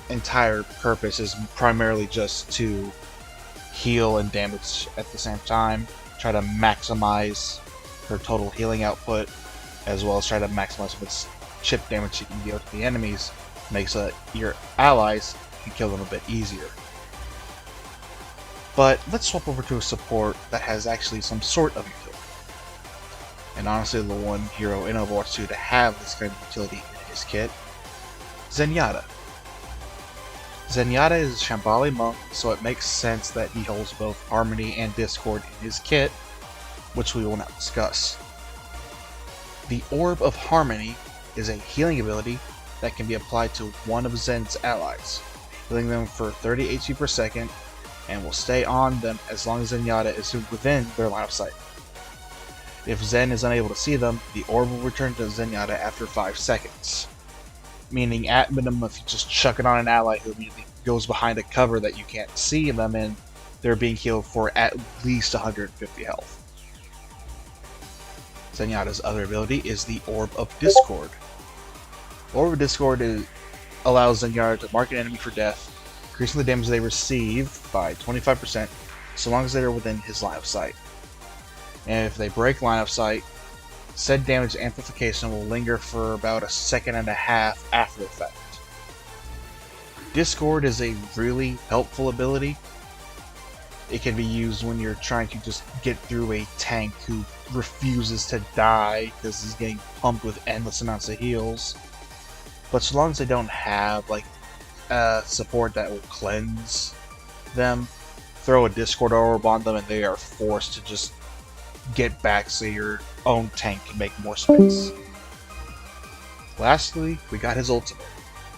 entire purpose is primarily just to heal and damage at the same time, try to maximize her total healing output, as well as try to maximize how much chip damage she can deal to the enemies, makes your allies can kill them a bit easier. But let's swap over to a support that has actually some sort of utility. And honestly, the one hero in Overwatch 2 to have this kind of utility in his kit, Zenyatta. Zenyatta is a Shambali monk, so it makes sense that he holds both Harmony and Discord in his kit, which we will now discuss. The Orb of Harmony is a healing ability that can be applied to one of Zen's allies, healing them for 30 HP per second, and will stay on them as long as Zenyatta is within their line of sight. If Zen is unable to see them, the orb will return to Zenyatta after 5 seconds. Meaning, at minimum, if you just chuck it on an ally who immediately goes behind a cover that you can't see them in, they're being healed for at least 150 health. Zenyatta's other ability is the Orb of Discord. Orb of Discord allows Zenyatta to mark an enemy for death, increasing the damage they receive by 25% so long as they are within his line of sight. And if they break line of sight, said damage amplification will linger for about 1.5 seconds after the effect. Discord is a really helpful ability. It can be used when you're trying to just get through a tank who refuses to die because he's getting pumped with endless amounts of heals. But so long as they don't have support that will cleanse them, throw a Discord orb on them and they are forced to just get back so your own tank can make more space. Lastly, we got his ultimate,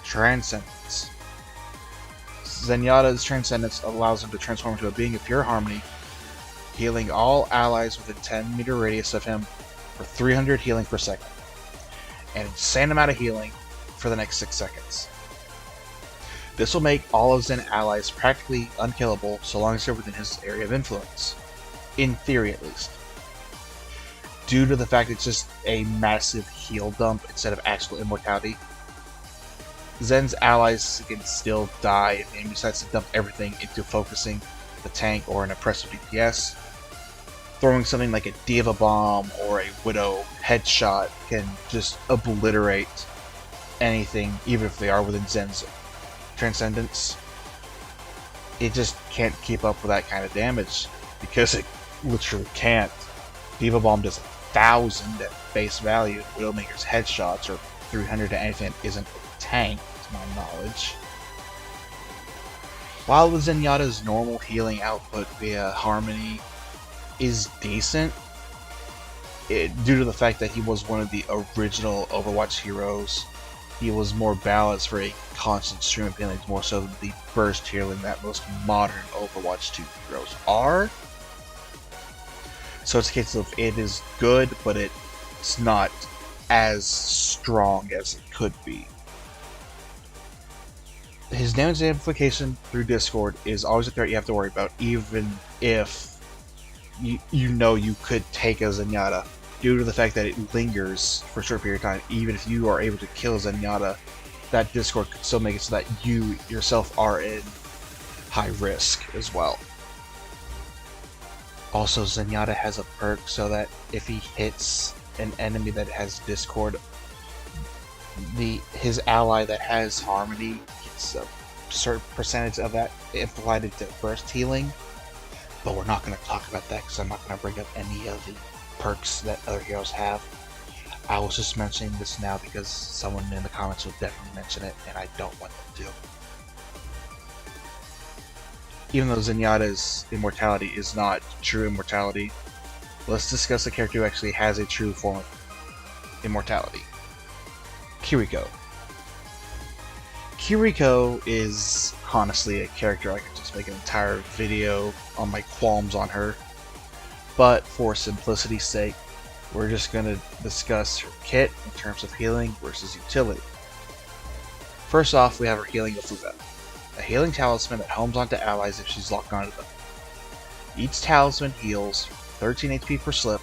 Transcendence. Zenyatta's Transcendence allows him to transform into a being of pure harmony, healing all allies within 10-meter radius of him for 300 healing per second, and an insane amount of healing for the next 6 seconds. This will make all of Zen allies practically unkillable so long as they're within his area of influence. In theory, at least. Due to the fact it's just a massive heal dump instead of actual immortality, Zen's allies can still die if the enemy decides to dump everything into focusing the tank or an oppressive DPS. Throwing something like a Diva Bomb or a Widow headshot can just obliterate anything, even if they are within Zen's Transcendence. It just can't keep up with that kind of damage, because it literally can't. Diva Bomb does 1,000 at base value, Widowmaker's headshots are 300 to anything that isn't a tank, to my knowledge. While the Zenyatta's normal healing output via Harmony is decent, due to the fact that he was one of the original Overwatch heroes, he was more balanced for a constant stream of healing, more so than the burst healing that most modern Overwatch 2 heroes are. So it's a case of it is good, but it's not as strong as it could be. His damage amplification through Discord is always a threat you have to worry about, even if you know you could take a Zenyatta, due to the fact that it lingers for a short period of time. Even if you are able to kill Zenyatta, that Discord could still make it so that you yourself are in high risk as well. Also, Zenyatta has a perk so that if he hits an enemy that has Discord, his ally that has Harmony gets a certain percentage of that applied into burst healing. But we're not going to talk about that because I'm not going to bring up any of the perks that other heroes have. I was just mentioning this now because someone in the comments will definitely mention it, and I don't want them to. Even though Zenyatta's immortality is not true immortality, let's discuss a character who actually has a true form of immortality. Kiriko. Kiriko is honestly a character I could just make an entire video on my qualms on her, but for simplicity's sake, we're just going to discuss her kit in terms of healing versus utility. First off, we have her healing Ofuga, a healing talisman that homes onto allies if she's locked onto them. Each talisman heals 13 HP per slip,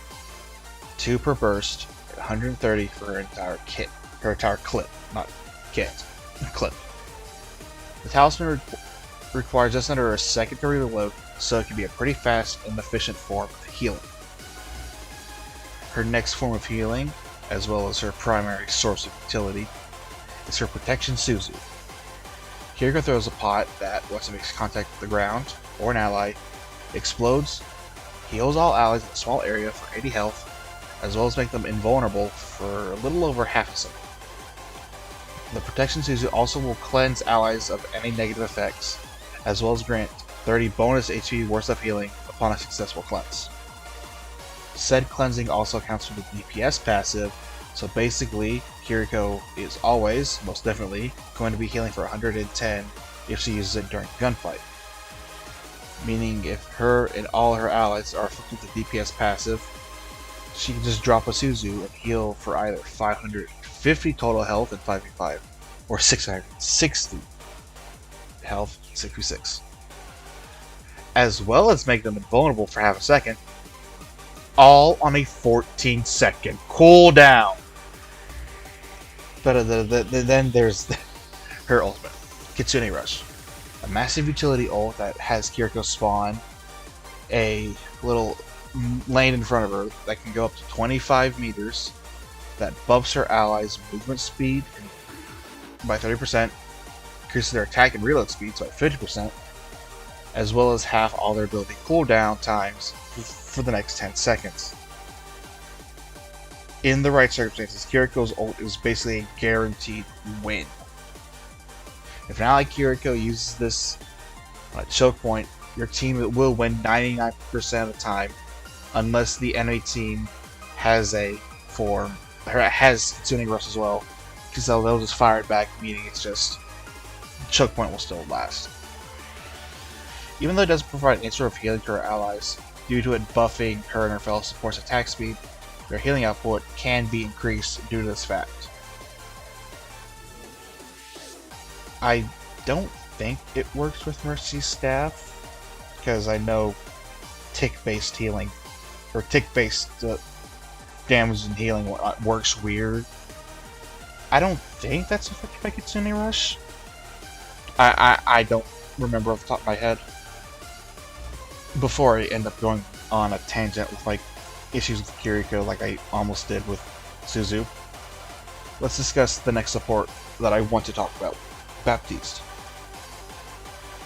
2 per burst, and 130 for her entire kit. Her entire clip, not kit. Clip. The talisman requires just under a second to reload, so it can be a pretty fast and efficient form of healing. Her next form of healing, as well as her primary source of utility, is her Protection Suzu. Kiriko throws a pot that, once it makes contact with the ground, or an ally, explodes, heals all allies in a small area for 80 health, as well as make them invulnerable for a little over half a second. The Protection Suzu also will cleanse allies of any negative effects, as well as grant 30 bonus HP worth of healing upon a successful cleanse. Said cleansing also accounts for the DPS passive, So basically, Kiriko is always, most definitely, going to be healing for 110 if she uses it during a gunfight. Meaning if her and all her allies are afflicted with the DPS passive, she can just drop a Suzu and heal for either 550 total health and 5v5, or 660 health, 6v6. As well as make them invulnerable for half a second, all on a 14-second cooldown. But then there's her ultimate, Kitsune Rush. A massive utility ult that has Kiriko spawn a little lane in front of her that can go up to 25 meters, that buffs her allies' movement speed by 30%, increases their attack and reload speeds by 50%, as well as half all their ability cooldown times for the next 10 seconds. In the right circumstances, Kiriko's ult is basically a guaranteed win. If an ally Kiriko uses this choke point, your team will win 99% of the time, unless the enemy team has Kitsune Rush as well, because they'll just fire it back, meaning it's just choke point will still last. Even though it doesn't provide any sort of healing to her allies, due to it buffing her and her fellow support's attack speed, their healing output can be increased due to this fact. I don't think it works with Mercy's staff, because I know tick-based healing, or tick-based damage and healing works weird. I don't think that's affected by Kitsune Rush. I don't remember off the top of my head. Before I end up going on a tangent with like issues with Kiriko like I almost did with Suzu, let's discuss the next support that I want to talk about, Baptiste.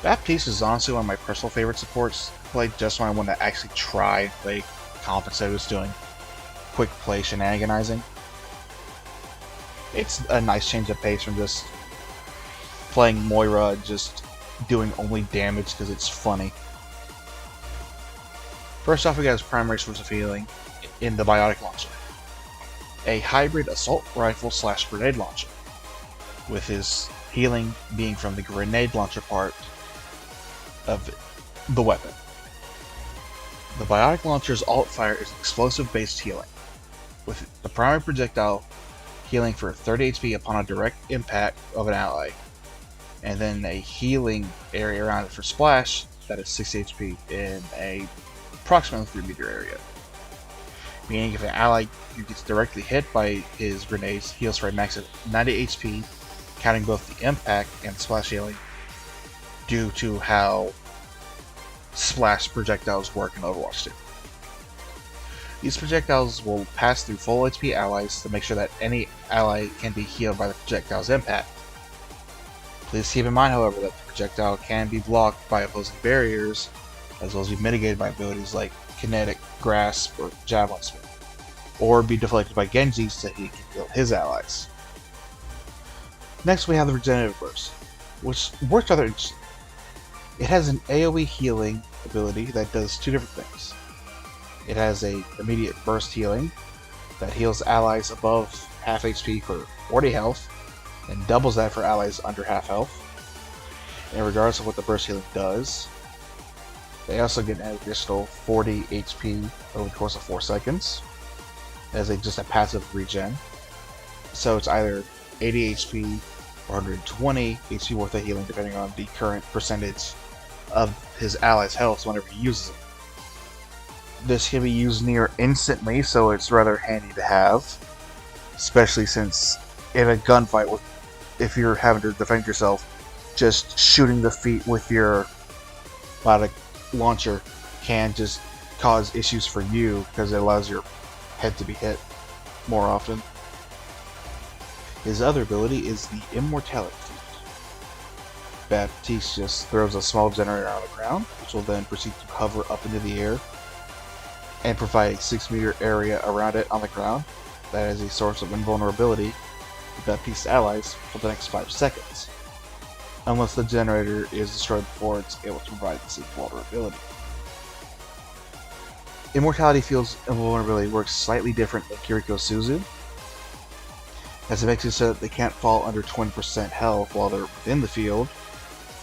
Baptiste is honestly one of my personal favorite supports to play just when I want to actually try and play comp instead of just doing quick play shenaniganizing. It's a nice change of pace from just playing Moira and just doing only damage because it's funny. First off, we got his primary source of healing in the Biotic Launcher, a hybrid assault rifle / grenade launcher, with his healing being from the grenade launcher part of the weapon. The Biotic Launcher's alt fire is explosive-based healing, with the primary projectile healing for 30 HP upon a direct impact of an ally, and then a healing area around it for splash that is 60 HP in a approximately 3 meter area. Meaning if an ally gets directly hit by his grenades, heals for a max of 90 HP, counting both the impact and splash healing, due to how splash projectiles work in Overwatch 2. These projectiles will pass through full HP allies to make sure that any ally can be healed by the projectile's impact. Please keep in mind, however, that the projectile can be blocked by opposing barriers, as well as be mitigated by abilities like Kinetic, Grasp, or Javelin Spin, or be deflected by Genji so he can heal his allies. Next we have the Regenerative Burst, which works rather interesting. It has an AoE healing ability that does two different things. It has a immediate burst healing that heals allies above half HP for 40 health, and doubles that for allies under half health. And regardless of what the burst healing does, they also get an additional 40 HP over the course of 4 seconds as just a passive regen. So it's either 80 HP or 120 HP worth of healing depending on the current percentage of his allies' health whenever he uses it. This can be used near instantly, so it's rather handy to have, especially since in a gunfight, if you're having to defend yourself, just shooting the feet with your biotic launcher can just cause issues for you because it allows your head to be hit more often. His other ability is the Immortality. Baptiste just throws a small generator on the ground, which will then proceed to hover up into the air and provide a 6 meter area around it on the ground that is a source of invulnerability to Baptiste's allies for the next 5 seconds, unless the generator is destroyed before it's able to provide the same vulnerability. Immortality Field's invulnerability works slightly different than Kiriko's Suzu. as it makes it so that they can't fall under 20% health while they're within the field,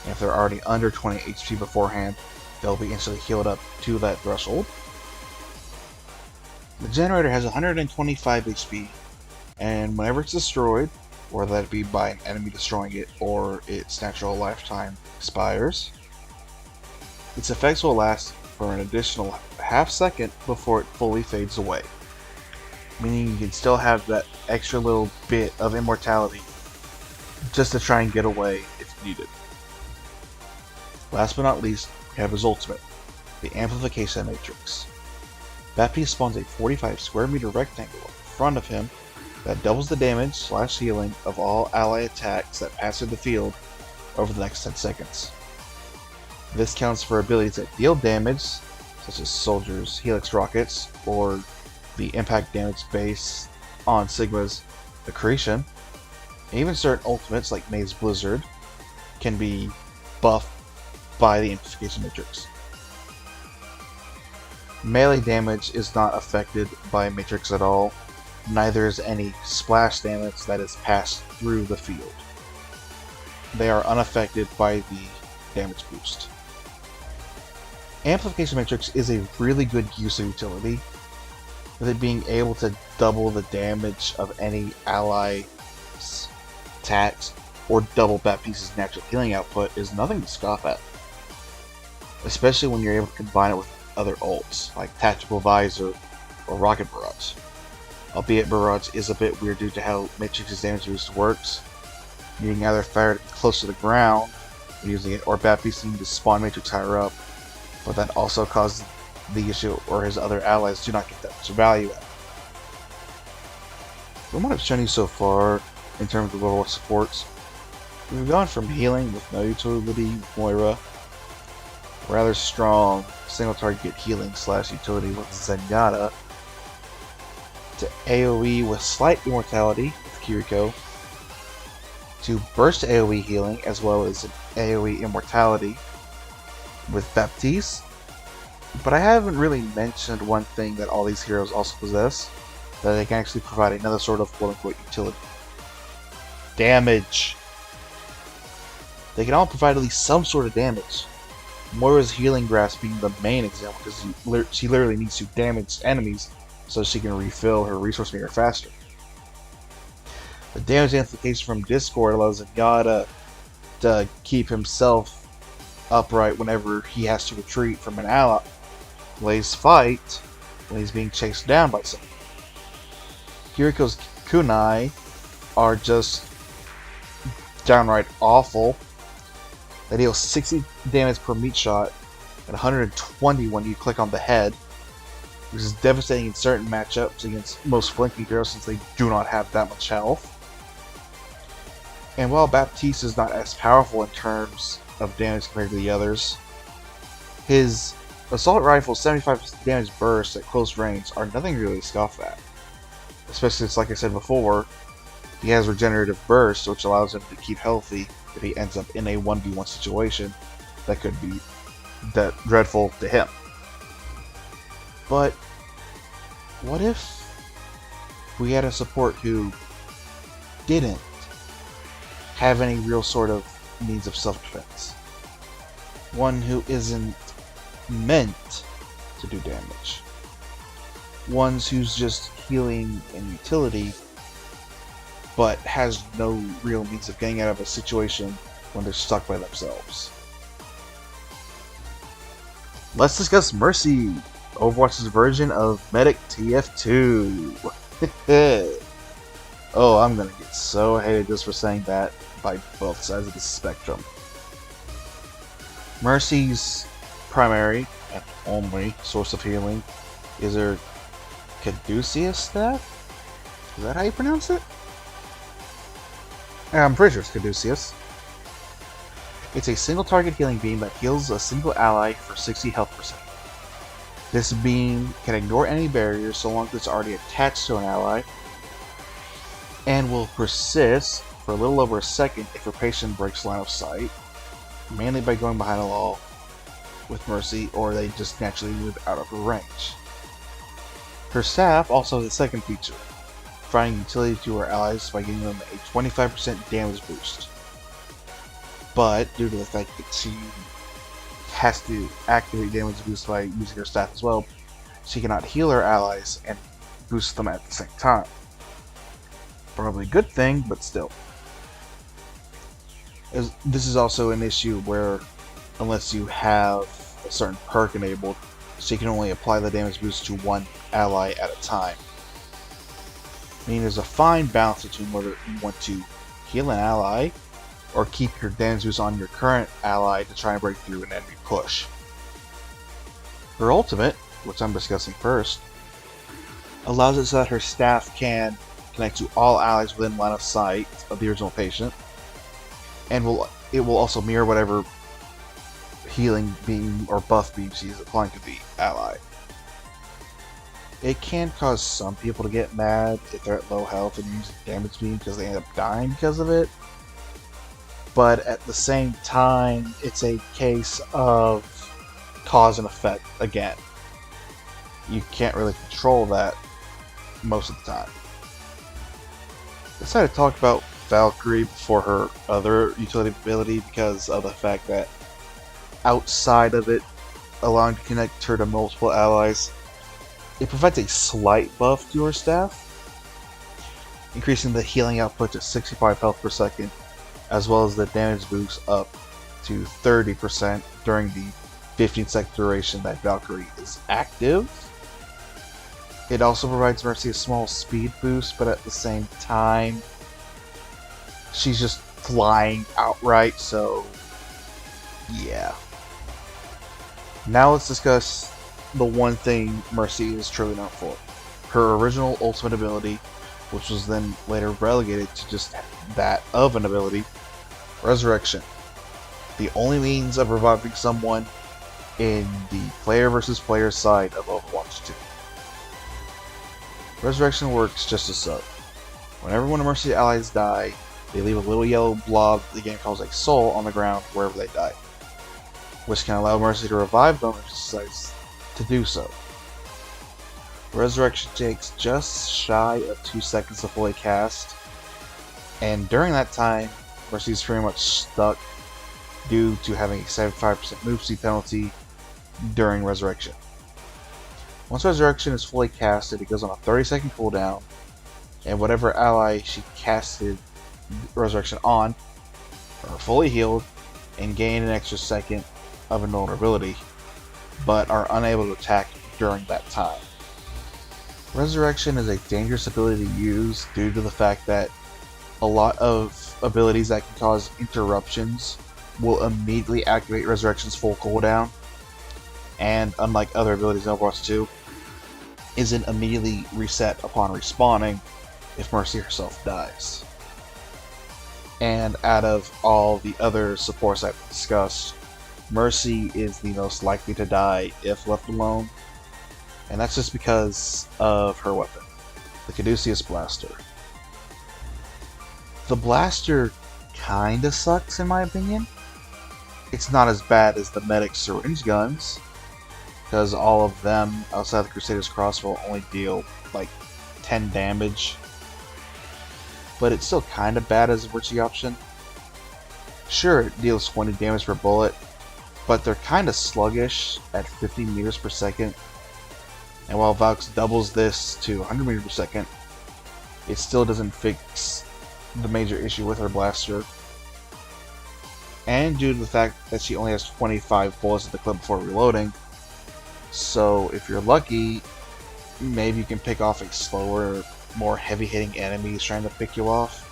and if they're already under 20 HP beforehand, they'll be instantly healed up to that threshold. The generator has 125 HP, and whenever it's destroyed, whether that be by an enemy destroying it or its natural lifetime expires, its effects will last for an additional half second before it fully fades away, meaning you can still have that extra little bit of immortality just to try and get away if needed. Last but not least, we have his ultimate, the Amplification Matrix. Baptiste spawns a 45 square meter rectangle in front of him that doubles the damage / healing of all ally attacks that pass through the field over the next 10 seconds. This counts for abilities that deal damage, such as Soldier's Helix Rockets, or the impact damage based on Sigma's Accretion. And even certain ultimates like Maze Blizzard can be buffed by the Amplification Matrix. Melee damage is not affected by Matrix at all, neither is any splash damage that is passed through the field. They are unaffected by the damage boost. Amplification Matrix is a really good use of utility, with it being able to double the damage of any ally's attacks or double Baptiste's natural healing output is nothing to scoff at, especially when you're able to combine it with other ults like Tactical Visor or Rocket Barrage. Albeit Barrage is a bit weird due to how Matrix's damage boost works, needing either fire close to the ground using it or Baptiste needing to spawn Matrix higher up, but that also causes the issue where his other allies do not get that much value out. From what I've shown you so far in terms of level supports, we've gone from healing with no utility with Moira, rather strong single target healing / utility with Zenyatta, to AoE with slight immortality with Kiriko, to burst AoE healing as well as an AoE immortality with Baptiste. But I haven't really mentioned one thing that all these heroes also possess, that they can actually provide another sort of quote-unquote utility. Damage. They can all provide at least some sort of damage. Moira's Healing Grasp being the main example, because she literally needs to damage enemies so she can refill her resource meter faster. The damage amplification from Discord allows Zenyatta to keep himself upright whenever he has to retreat from an ally's fight when he's being chased down by someone. Kiriko's kunai are just downright awful. They deal 60 damage per meat shot and 120 when you click on the head, which is devastating in certain matchups against most flanking heroes since they do not have that much health. And while Baptiste is not as powerful in terms of damage compared to the others, his assault rifle's 75 damage bursts at close range are nothing really to scoff at. Especially since, like I said before, he has regenerative burst, which allows him to keep healthy if he ends up in a 1v1 situation that could be that dreadful to him. But what if we had a support who didn't have any real sort of means of self-defense? One who isn't meant to do damage. One who's just healing and utility, but has no real means of getting out of a situation when they're stuck by themselves. Let's discuss Mercy, Overwatch's version of Medic TF2. Oh, I'm gonna get so hated just for saying that by both sides of the spectrum. Mercy's primary and only source of healing is her Caduceus staff? Is that how you pronounce it? I'm pretty sure it's Caduceus. It's a single target healing beam that heals a single ally for 60 health percent. This beam can ignore any barriers so long as it's already attached to an ally, and will persist for a little over a second if your patient breaks line of sight, mainly by going behind a wall with Mercy, or they just naturally move out of her range. Her staff also has a second feature. providing utility to her allies by giving them a 25% damage boost. But due to the fact that she has to activate damage boost by using her staff as well, she cannot heal her allies and boost them at the same time. Probably a good thing, but still. This is also an issue where, unless you have a certain perk enabled, she can only apply the damage boost to one ally at a time. Meaning there's a fine balance between whether you want to heal an ally or keep your damage boost on your current ally to try and break through an enemy push. Her ultimate, which I'm discussing first, allows it so that her staff can connect to all allies within line of sight of the original patient, and it will also mirror whatever healing beam or buff beam she is applying to the ally. It can cause some people to get mad if they're at low health and use damage beam because they end up dying because of it. But at the same time, it's a case of cause and effect again. You can't really control that most of the time. I decided to talk about Valkyrie before her other utility ability because of the fact that outside of it allowing to connect her to multiple allies, it provides a slight buff to her staff, increasing the healing output to 65 health per second, as well as the damage boost up to 30% during the 15-second duration that Valkyrie is active. It also provides Mercy a small speed boost, but at the same time, she's just flying outright, so yeah. Now let's discuss the one thing Mercy is truly known for. Her original ultimate ability, which was then later relegated to just that of an ability, Resurrection. The only means of reviving someone in the player versus player side of Overwatch 2. Resurrection works just as so. Whenever one of Mercy's allies die, they leave a little yellow blob the game calls a soul on the ground wherever they die, which can allow Mercy to revive them if she decides to do so. Resurrection takes just shy of 2 seconds to fully cast, and during that time, Mercy is pretty much stuck due to having a 75% move speed penalty during Resurrection. Once Resurrection is fully casted, it goes on a 30-second cooldown, and whatever ally she casted Resurrection on are fully healed and gain an extra second of invulnerability, but are unable to attack during that time. Resurrection is a dangerous ability to use due to the fact that a lot of abilities that can cause interruptions will immediately activate Resurrection's full cooldown, and unlike other abilities in Overwatch 2, isn't immediately reset upon respawning if Mercy herself dies. And out of all the other supports I've discussed, Mercy is the most likely to die if left alone, and that's just because of her weapon, the Caduceus Blaster. The blaster kinda sucks in my opinion. It's not as bad as the medic syringe guns, because all of them outside the Crusader's Crossbow only deal like 10 damage, but it's still kinda bad as a bridging option. Sure, it deals 20 damage per bullet, but they're kinda sluggish at 50 meters per second, and while Valks doubles this to 100 meters per second, it still doesn't fix the major issue with her blaster. And due to the fact that she only has 25 bullets at the clip before reloading, so if you're lucky, maybe you can pick off a slower, more heavy-hitting enemies trying to pick you off.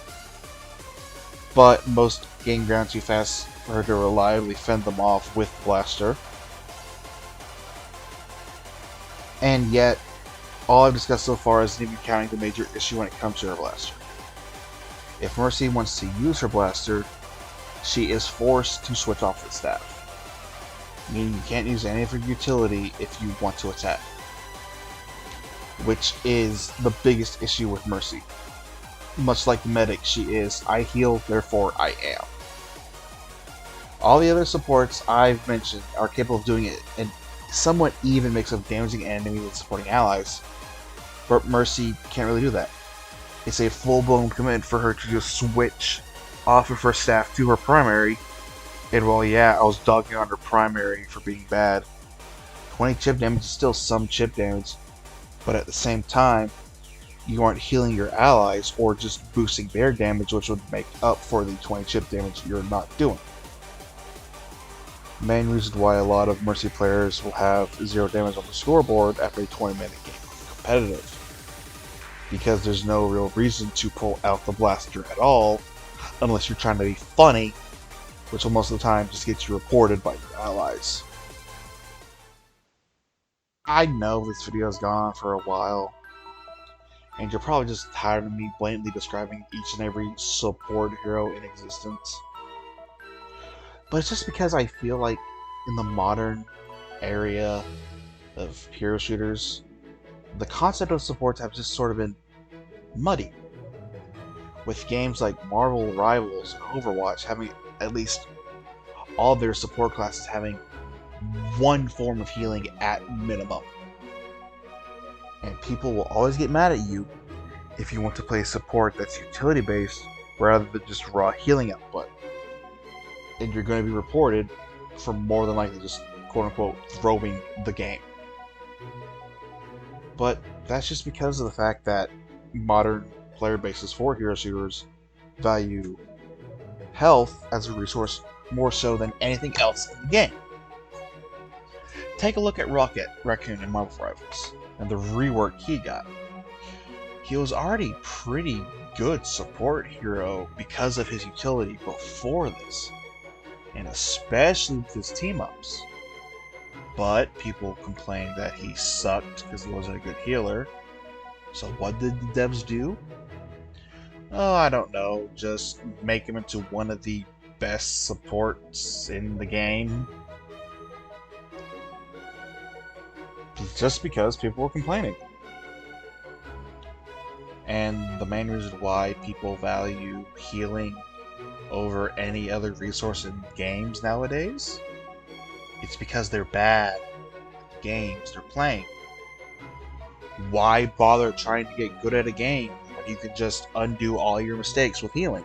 But most gain ground too fast for her to reliably fend them off with the blaster. And yet, all I've discussed so far isn't even counting the major issue when it comes to her blaster. If Mercy wants to use her blaster, she is forced to switch off the staff, meaning you can't use any of her utility if you want to attack, which is the biggest issue with Mercy. Much like the medic, she is I heal, therefore I am. All the other supports I've mentioned are capable of doing it in somewhat even mix of damaging enemies and supporting allies, but Mercy can't really do that. it's a full-blown commitment for her to just switch off of her staff to her primary. And well, yeah, I was dogging on her primary for being bad. 20 chip damage is still some chip damage, but at the same time, you aren't healing your allies or just boosting their damage, which would make up for the 20 chip damage you're not doing. Main reason why a lot of Mercy players will have 0 damage on the scoreboard after a 20-minute game of competitive. Because there's no real reason to pull out the blaster at all, unless you're trying to be funny, which will most of the time just get you reported by your allies. I know this video has gone on for a while, and you're probably just tired of me blatantly describing each and every support hero in existence. But it's just because I feel like in the modern area of hero shooters, the concept of supports have just sort of been muddy. With games like Marvel Rivals and Overwatch having at least all their support classes having one form of healing at minimum. And people will always get mad at you if you want to play support that's utility based rather than just raw healing output. And you're going to be reported for more than likely just quote unquote throwing the game. But that's just because of the fact that modern player bases for hero shooters value health as a resource more so than anything else in the game. Take a look at Rocket Raccoon in Marvel Rivals and the rework he got. He was already pretty good support hero because of his utility before this, and especially with his team-ups. But people complained that he sucked because he wasn't a good healer. So what did the devs do? Oh, I don't know, just make him into one of the best supports in the game. Just because people were complaining. And the main reason why people value healing over any other resource in games nowadays, it's because they're bad at the games they're playing. Why bother trying to get good at a game when you can just undo all your mistakes with healing?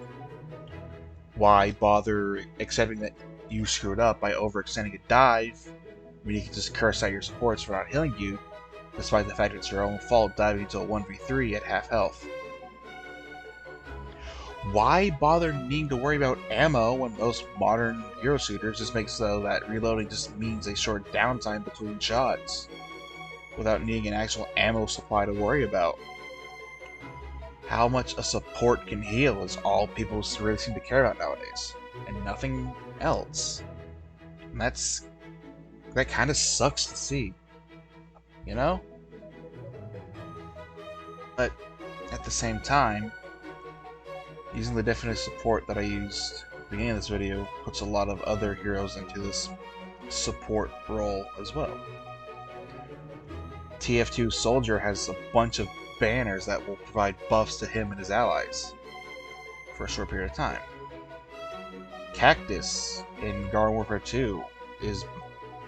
Why bother accepting that you screwed up by overextending a dive when you can just curse out your supports for not healing you, despite the fact it's your own fault diving into a 1v3 at half health? Why bother needing to worry about ammo when most modern hero shooters just make so that reloading just means a short downtime between shots, without needing an actual ammo supply to worry about? How much a support can heal is all people really seem to care about nowadays, and nothing else. And that kind of sucks to see, you know? But at the same time, using the definition of support that I used at the beginning of this video puts a lot of other heroes into this support role as well. TF2 Soldier has a bunch of banners that will provide buffs to him and his allies for a short period of time. Cactus in Garden Warfare 2 is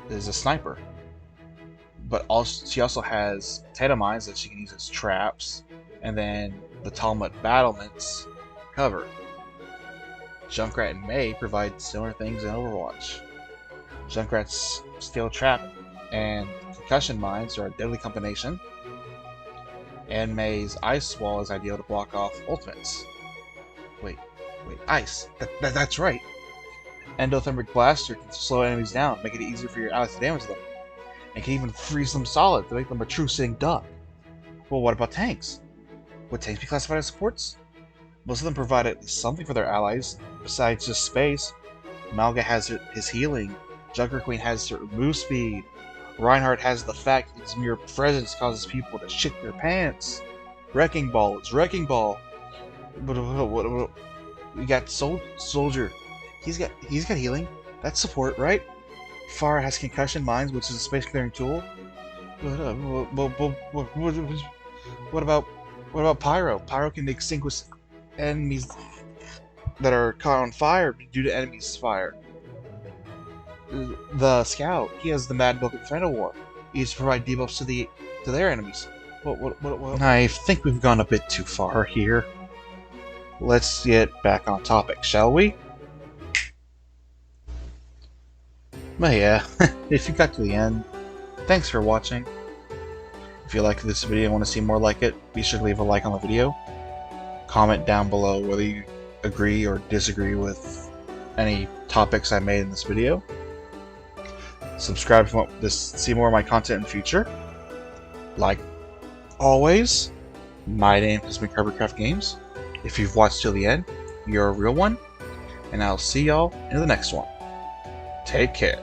a sniper, but she also has potato mines that she can use as traps, and then the Talmud battlements cover. Junkrat and May provide similar things in Overwatch. Junkrat's steel trap and concussion mines are a deadly combination, and May's ice wall is ideal to block off ultimates. Wait, ice. That's right. Endothermic Blaster can slow enemies down, making it easier for your allies to damage them, and can even freeze them solid to make them a true sitting duck. Well, what about tanks? Would tanks be classified as supports? Most of them provide at least something for their allies, besides just space. Malga has his healing, Junker Queen has her move speed, Reinhardt has the fact that his mere presence causes people to shit their pants. Wrecking Ball is Wrecking Ball. We got Soldier. He's got healing. That's support, right? Pharah has concussion mines, which is a space clearing tool. What about Pyro? Pyro can extinguish enemies that are caught on fire due to enemies' fire. The Scout, he has the Mad Book of Final War. He used to provide debuffs to their enemies. What? I think we've gone a bit too far here. Let's get back on topic, shall we? But yeah, if you got to the end, thanks for watching. If you liked this video and want to see more like it, be sure to leave a like on the video. Comment down below whether you agree or disagree with any topics I made in this video. Subscribe if you want to see more of my content in the future. Like always, my name has been Carbercraft Games. If you've watched till the end, you're a real one, and I'll see y'all in the next one. Take care.